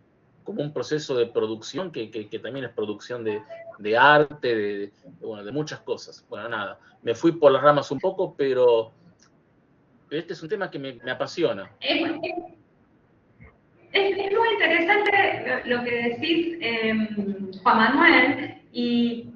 como un proceso de producción que también es producción de arte, bueno, de muchas cosas. Bueno, nada, me fui por las ramas un poco, pero este es un tema que me apasiona. Es muy interesante lo que decís, Juan Manuel, y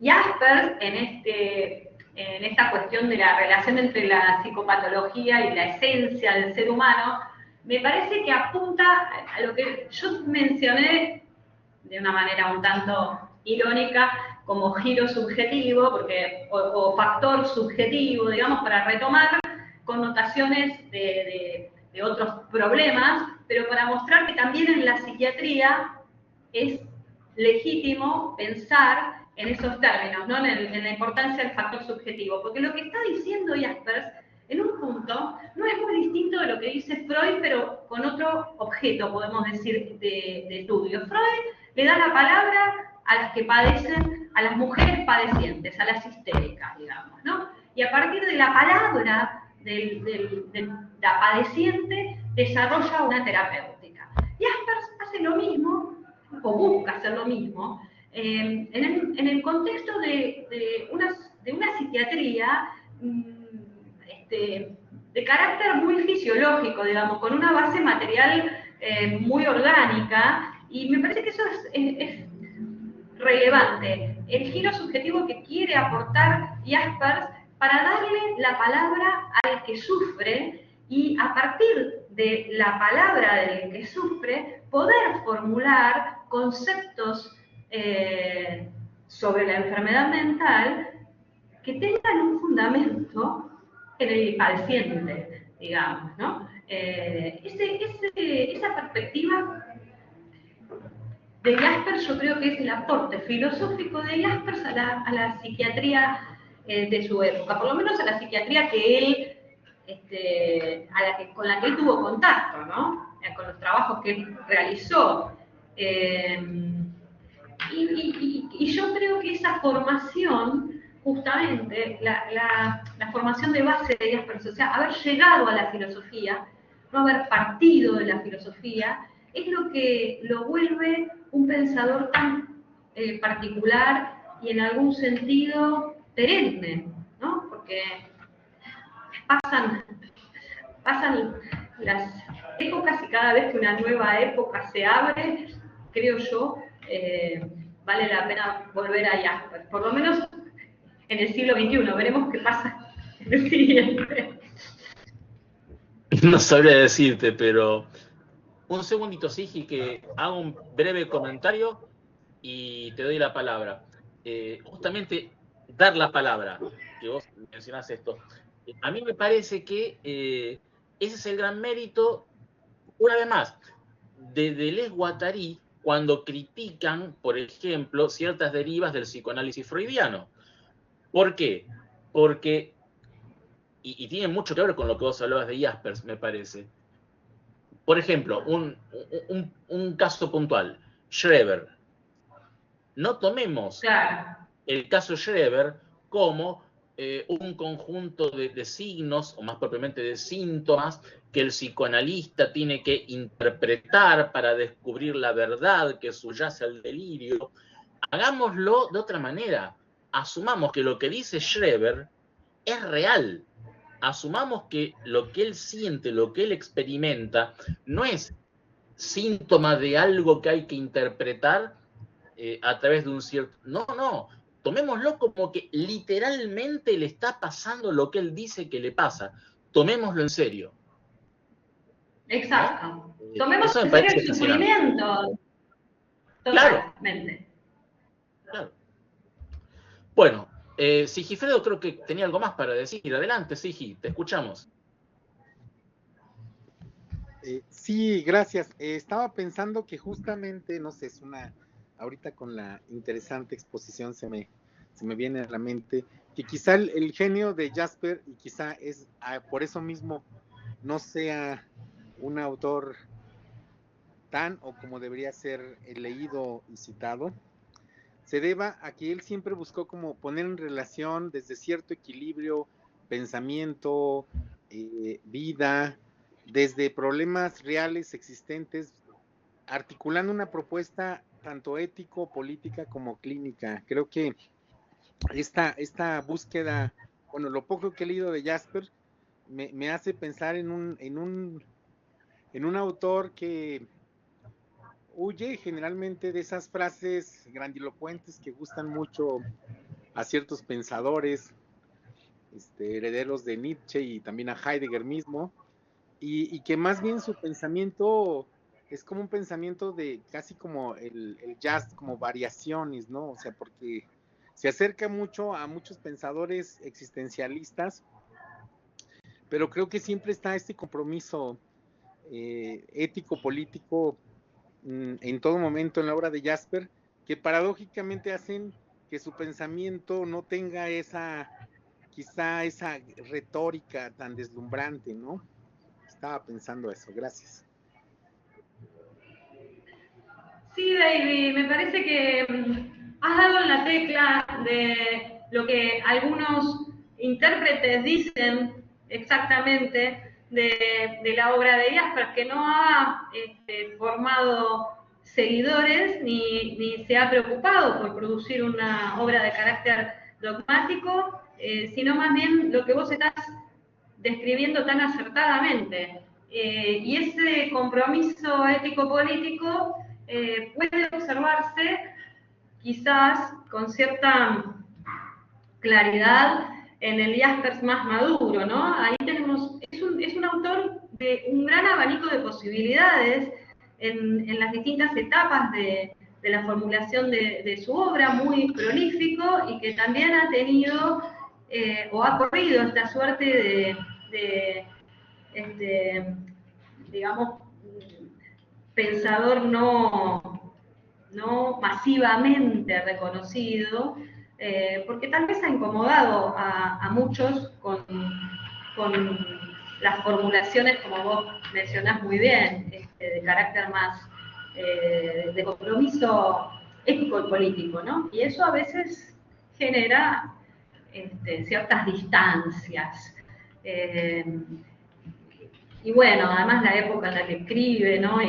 Jaspers en esta cuestión de la relación entre la psicopatología y la esencia del ser humano, me parece que apunta a lo que yo mencioné de una manera un tanto irónica como giro subjetivo, o factor subjetivo, digamos, para retomar connotaciones de otros problemas, pero para mostrar que también en la psiquiatría es legítimo pensar en esos términos, ¿no? en la importancia del factor subjetivo, porque lo que está diciendo Jaspers en un punto no es muy distinto de lo que dice Freud, pero con otro objeto, podemos decir, de estudio. Freud le da la palabra a las que padecen, a las mujeres padecientes, a las histéricas, digamos, ¿no? Y a partir de la palabra de la padeciente desarrolla una terapéutica. Jaspers hace lo mismo, o busca hacer lo mismo, en el contexto de una psiquiatría de carácter muy fisiológico, digamos, con una base material muy orgánica, y me parece que eso es relevante. El giro subjetivo que quiere aportar Jaspers para darle la palabra al que sufre y a partir de la palabra del que sufre poder formular conceptos sobre la enfermedad mental que tengan un fundamento en el padeciente, digamos, ¿no? Esa perspectiva de Jaspers yo creo que es el aporte filosófico de Jaspers a la psiquiatría de su época, por lo menos a la psiquiatría que él, con la que él tuvo contacto, ¿no? Con los trabajos que él realizó. Y yo creo que esa formación, justamente, la formación de base de Jaspers, o sea, haber llegado a la filosofía, no haber partido de la filosofía, es lo que lo vuelve un pensador tan particular y en algún sentido perenne, ¿no? Porque pasan las épocas y cada vez que una nueva época se abre, creo yo, vale la pena volver a Jasper, por lo menos en el siglo XXI, veremos qué pasa en el siguiente. No sabría decirte, pero un segundito, Sigi, que hago un breve comentario y te doy la palabra. Justamente dar la palabra, que vos mencionás esto. A mí me parece que ese es el gran mérito, una vez más, de Deleuze-Guattari cuando critican, por ejemplo, ciertas derivas del psicoanálisis freudiano. ¿Por qué? Porque, y tiene mucho que ver con lo que vos hablabas de Jaspers, me parece. Por ejemplo, un caso puntual, Schreber. No tomemos el caso Schreber como un conjunto de signos, o más propiamente de síntomas, que el psicoanalista tiene que interpretar para descubrir la verdad que subyace al delirio. Hagámoslo de otra manera. Asumamos que lo que dice Schreber es real. Asumamos que lo que él siente, lo que él experimenta, no es síntoma de algo que hay que interpretar a través de un cierto... No. Tomémoslo como que literalmente le está pasando lo que él dice que le pasa. Tomémoslo en serio. Exacto. ¿No? Tomemos en serio el sufrimiento. Totalmente. Claro. Bueno, Sigifredo creo que tenía algo más para decir. Adelante, Sigi, te escuchamos. Sí, gracias. Estaba pensando que justamente, no sé, ahorita con la interesante exposición se me viene a la mente que quizá el genio de Jasper, y quizá es por eso mismo no sea un autor tan o como debería ser leído y citado, se deba a que él siempre buscó como poner en relación desde cierto equilibrio, pensamiento, vida, desde problemas reales existentes, articulando una propuesta tanto ético, política como clínica. Creo que esta búsqueda, bueno, lo poco que he leído de Jasper, me hace pensar en un autor que huye generalmente de esas frases grandilocuentes que gustan mucho a ciertos pensadores, herederos de Nietzsche y también a Heidegger mismo, y que más bien su pensamiento es como un pensamiento de casi como el jazz, como variaciones, ¿no? O sea, porque se acerca mucho a muchos pensadores existencialistas, pero creo que siempre está este compromiso ético, político, en todo momento en la obra de Jasper, que paradójicamente hacen que su pensamiento no tenga quizá esa retórica tan deslumbrante, ¿no? Estaba pensando eso, gracias. Sí, David, me parece que has dado en la tecla de lo que algunos intérpretes dicen exactamente de la obra de Jasper, que no ha formado seguidores ni se ha preocupado por producir una obra de carácter dogmático, sino más bien lo que vos estás describiendo tan acertadamente. Y ese compromiso ético-político puede observarse quizás con cierta claridad en el Jaspers más maduro, ¿no? Ahí tenemos, es un autor de un gran abanico de posibilidades en las distintas etapas de la formulación de su obra, muy prolífico y que también ha tenido o ha corrido esta suerte digamos, pensador no masivamente reconocido, porque tal vez ha incomodado a muchos con las formulaciones, como vos mencionás muy bien, de carácter más de compromiso ético y político, ¿no? Y eso a veces genera ciertas distancias. y bueno, además la época en la que escribe, ¿no?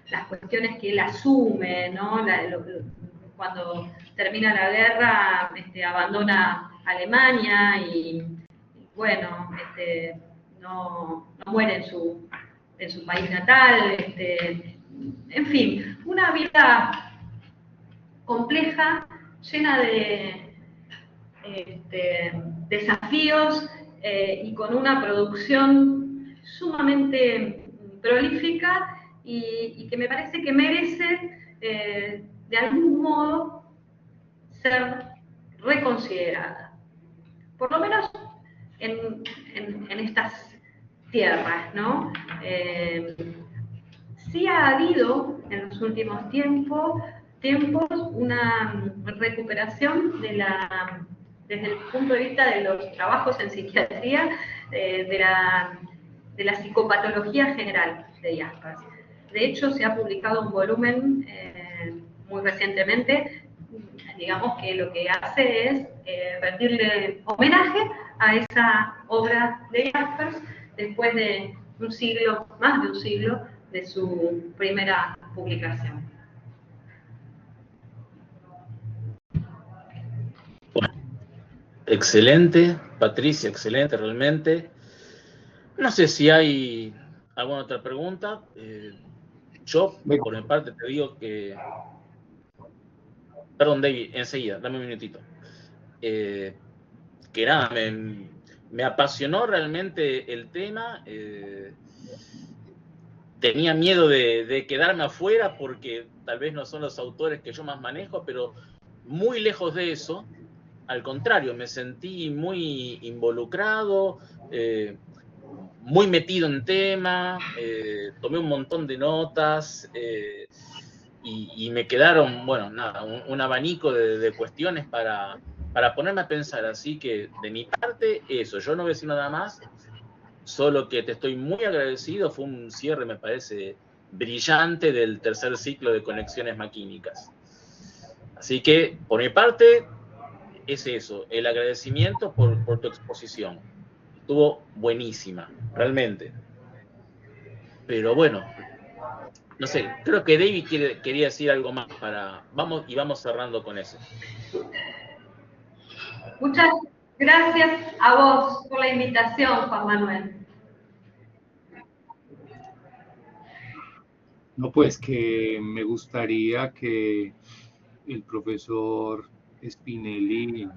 Las cuestiones que él asume, ¿no? Cuando termina la guerra, abandona Alemania y bueno, no muere en su país natal, en fin, una vida compleja, llena de desafíos y con una producción sumamente prolífica y que me parece que merece de algún modo ser reconsiderada. Por lo menos en estas tierras, ¿no? Sí ha habido en los últimos tiempos una recuperación desde el punto de vista de los trabajos en psiquiatría, de la psicopatología general de Jaspers. De hecho, se ha publicado un volumen muy recientemente, digamos que lo que hace es rendirle homenaje a esa obra de Jaspers después de un siglo, más de un siglo, de su primera publicación. Bueno, excelente, Patricia, excelente realmente. No sé si hay alguna otra pregunta. Yo, por mi parte, te digo que... Perdón, David, enseguida, dame un minutito. Que nada, me apasionó realmente el tema. Tenía miedo de quedarme afuera porque tal vez no son los autores que yo más manejo, pero muy lejos de eso. Al contrario, me sentí muy involucrado, muy metido en tema, tomé un montón de notas y me quedaron, bueno, nada, un abanico de cuestiones para ponerme a pensar. Así que de mi parte, eso, yo no voy a decir nada más, solo que te estoy muy agradecido. Fue un cierre, me parece, brillante del tercer ciclo de Conexiones Maquínicas. Así que, por mi parte, es eso, el agradecimiento por tu exposición. Estuvo buenísima, realmente. Pero bueno, no sé, creo que David quería decir algo más vamos cerrando con eso. Muchas gracias a vos por la invitación, Juan Manuel. No, pues que me gustaría que el profesor Spinelli,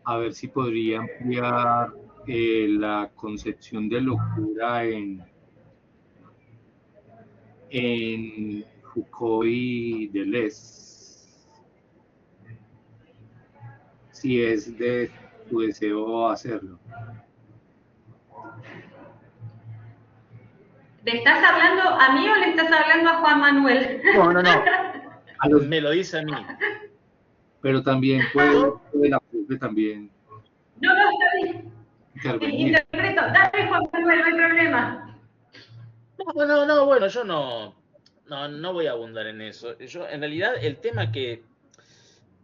a ver si podría ampliar la concepción de locura en Foucault y Deleuze, si es de tu deseo hacerlo. ¿Le estás hablando a mí o le estás hablando a Juan Manuel? No. Me lo dice a mí. Pero también puede la profe también. No, está bien. Interpreto. Dale, Juan Manuel, no hay problema. No, bueno, yo no voy a abundar en eso. Yo, en realidad, el tema que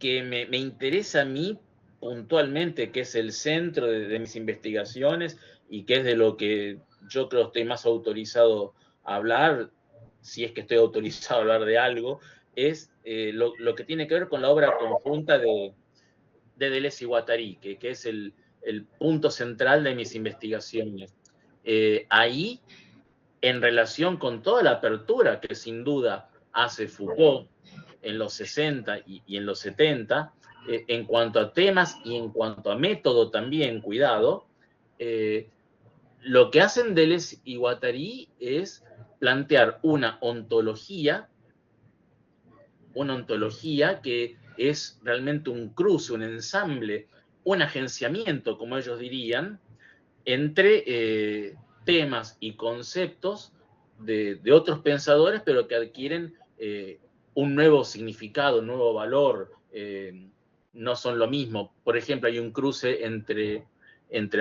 me interesa a mí puntualmente, que es el centro de mis investigaciones y que es de lo que yo creo estoy más autorizado a hablar, si es que estoy autorizado a hablar de algo, es lo que tiene que ver con la obra conjunta de Deleuze y Guattari, que es el punto central de mis investigaciones. Ahí, en relación con toda la apertura que sin duda hace Foucault en los 60 y en los 70, en cuanto a temas y en cuanto a método también, cuidado, lo que hacen Deleuze y Guattari es plantear una ontología que es realmente un cruce, un ensamble, un agenciamiento, como ellos dirían, entre temas y conceptos de otros pensadores, pero que adquieren un nuevo significado, un nuevo valor, no son lo mismo. Por ejemplo, hay un cruce entre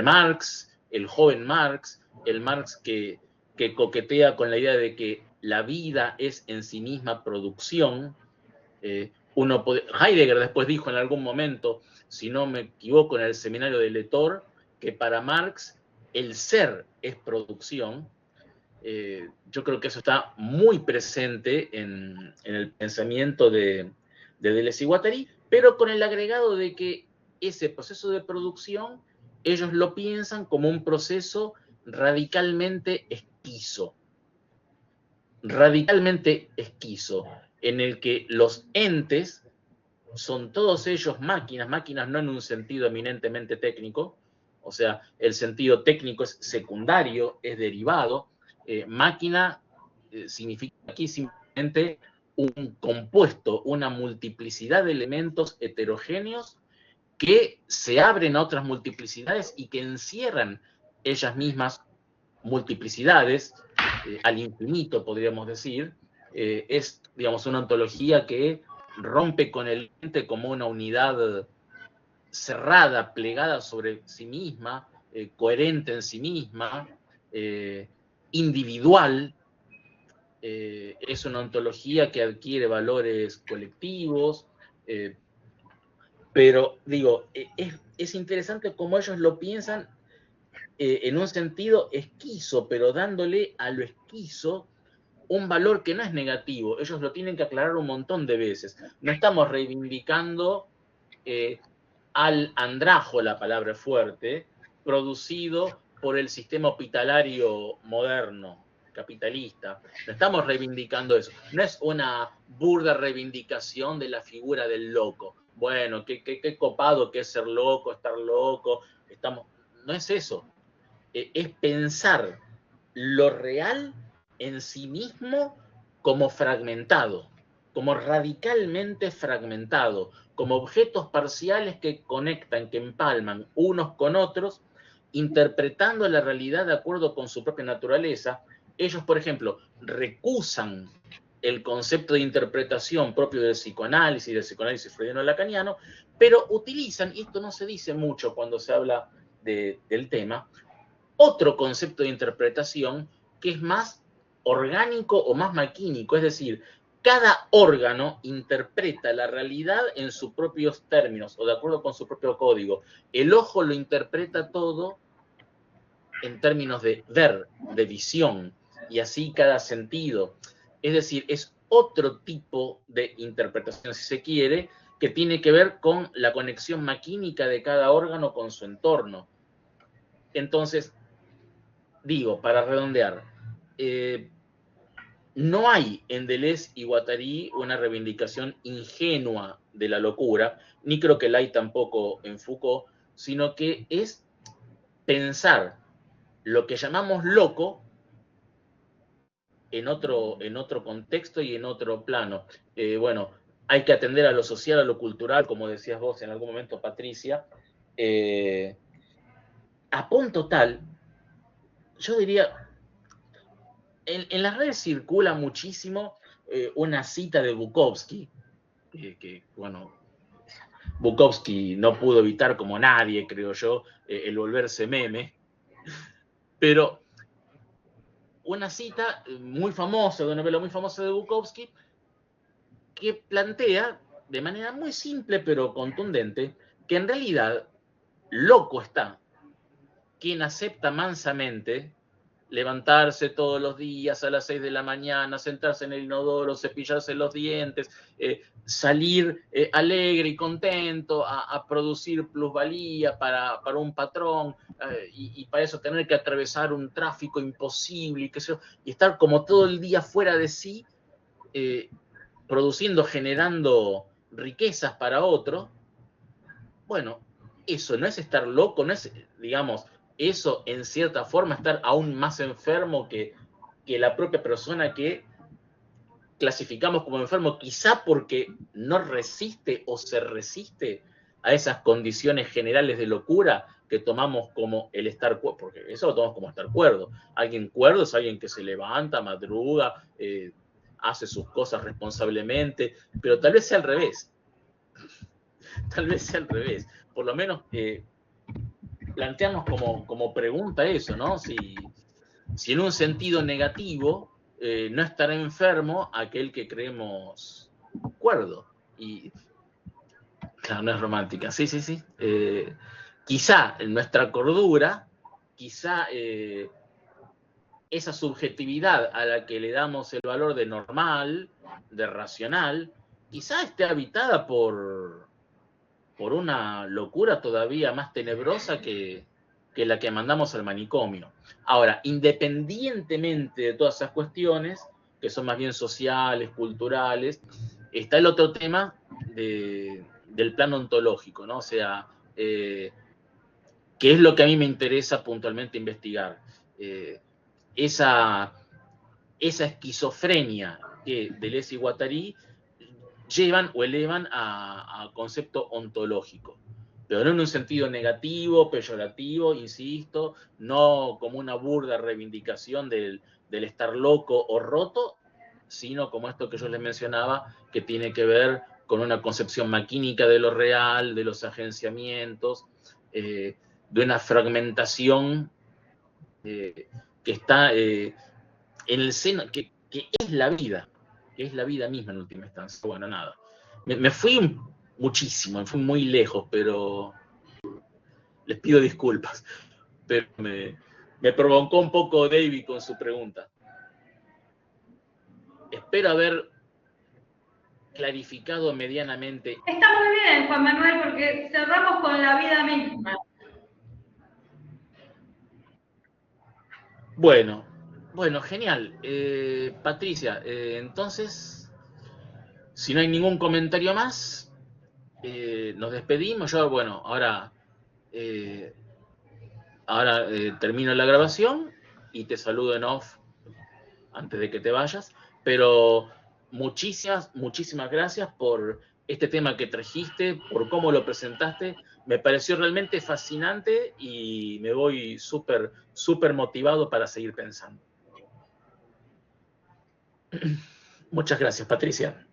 Marx, el joven Marx, el Marx que coquetea con la idea de que la vida es en sí misma producción. Heidegger después dijo en algún momento, si no me equivoco, en el seminario de Letor, que para Marx el ser es producción. Yo creo que eso está muy presente en el pensamiento de Deleuze y Guattari, pero con el agregado de que ese proceso de producción ellos lo piensan como un proceso radicalmente esquizo, en el que los entes son todos ellos máquinas no en un sentido eminentemente técnico, o sea, el sentido técnico es secundario, es derivado. Máquina significa aquí simplemente un compuesto, una multiplicidad de elementos heterogéneos que se abren a otras multiplicidades y que encierran ellas mismas multiplicidades al infinito, podríamos decir. Es, digamos, una ontología que rompe con el ente como una unidad cerrada, plegada sobre sí misma, coherente en sí misma, individual. Es una ontología que adquiere valores colectivos, pero digo, es interesante cómo ellos lo piensan en un sentido esquizo, pero dándole a lo esquizo un valor que no es negativo. Ellos lo tienen que aclarar un montón de veces. No estamos reivindicando al andrajo, la palabra fuerte, producido por el sistema hospitalario moderno, capitalista. No estamos reivindicando eso. No es una burda reivindicación de la figura del loco. Bueno, qué copado que es ser loco, estar loco. No es eso. Es pensar lo real en sí mismo como fragmentado, como radicalmente fragmentado, como objetos parciales que conectan, que empalman unos con otros, interpretando la realidad de acuerdo con su propia naturaleza. Ellos, por ejemplo, recusan el concepto de interpretación propio del psicoanálisis freudiano-lacaniano, pero utilizan, y esto no se dice mucho cuando se habla del tema, otro concepto de interpretación que es más orgánico o más maquínico, es decir, cada órgano interpreta la realidad en sus propios términos o de acuerdo con su propio código. El ojo lo interpreta todo en términos de ver, de visión, y así cada sentido. Es decir, es otro tipo de interpretación, si se quiere, que tiene que ver con la conexión maquínica de cada órgano con su entorno. Entonces, digo, para redondear, no hay en Deleuze y Guattari una reivindicación ingenua de la locura, ni creo que la hay tampoco en Foucault, sino que es pensar lo que llamamos loco en otro contexto y en otro plano. Bueno, hay que atender a lo social, a lo cultural, como decías vos en algún momento, Patricia, a punto tal, yo diría, en las redes circula muchísimo una cita de Bukowski, que, bueno, Bukowski no pudo evitar, como nadie, creo yo, el volverse meme, pero una cita muy famosa, de una novela muy famosa de Bukowski, que plantea de manera muy simple pero contundente que en realidad loco está quien acepta mansamente levantarse todos los días a las 6 de la mañana, sentarse en el inodoro, cepillarse los dientes, salir alegre y contento a producir plusvalía para un patrón, y para eso tener que atravesar un tráfico imposible y estar como todo el día fuera de sí, produciendo, generando riquezas para otro. Bueno, eso no es estar loco, no es, digamos, eso en cierta forma estar aún más enfermo que la propia persona que clasificamos como enfermo, quizá porque no resiste o se resiste a esas condiciones generales de locura que tomamos como el estar cuerdo, porque eso lo tomamos como estar cuerdo. Alguien cuerdo es alguien que se levanta, madruga, hace sus cosas responsablemente, pero tal vez sea al revés. Tal vez sea al revés. Por lo menos plantearnos como pregunta eso, ¿no? Si en un sentido negativo no estará enfermo aquel que creemos cuerdo. Y claro, no es romántica. Sí. quizá en nuestra cordura, quizá esa subjetividad a la que le damos el valor de normal, de racional, quizá esté habitada por una locura todavía más tenebrosa que la que mandamos al manicomio. Ahora, independientemente de todas esas cuestiones, que son más bien sociales, culturales, está el otro tema del plano ontológico, ¿no? O sea, ¿qué es lo que a mí me interesa puntualmente investigar? Esa esquizofrenia que Deleuze y Guattari llevan o elevan a concepto ontológico, pero no en un sentido negativo, peyorativo, insisto, no como una burda reivindicación del estar loco o roto, sino como esto que yo les mencionaba, que tiene que ver con una concepción maquínica de lo real, de los agenciamientos, de una fragmentación que está en el seno, que es la vida, que es la vida misma en última instancia. Bueno, nada. Me fui muchísimo, me fui muy lejos, pero les pido disculpas. Pero me provocó un poco David con su pregunta. Espero haber clarificado medianamente. Está muy bien, Juan Manuel, porque cerramos con la vida misma. Bueno, genial. Patricia, entonces, si no hay ningún comentario más, nos despedimos. Yo, bueno, ahora termino la grabación y te saludo en off antes de que te vayas, pero muchísimas gracias por este tema que trajiste, por cómo lo presentaste. Me pareció realmente fascinante y me voy súper motivado para seguir pensando. Muchas gracias, Patricia.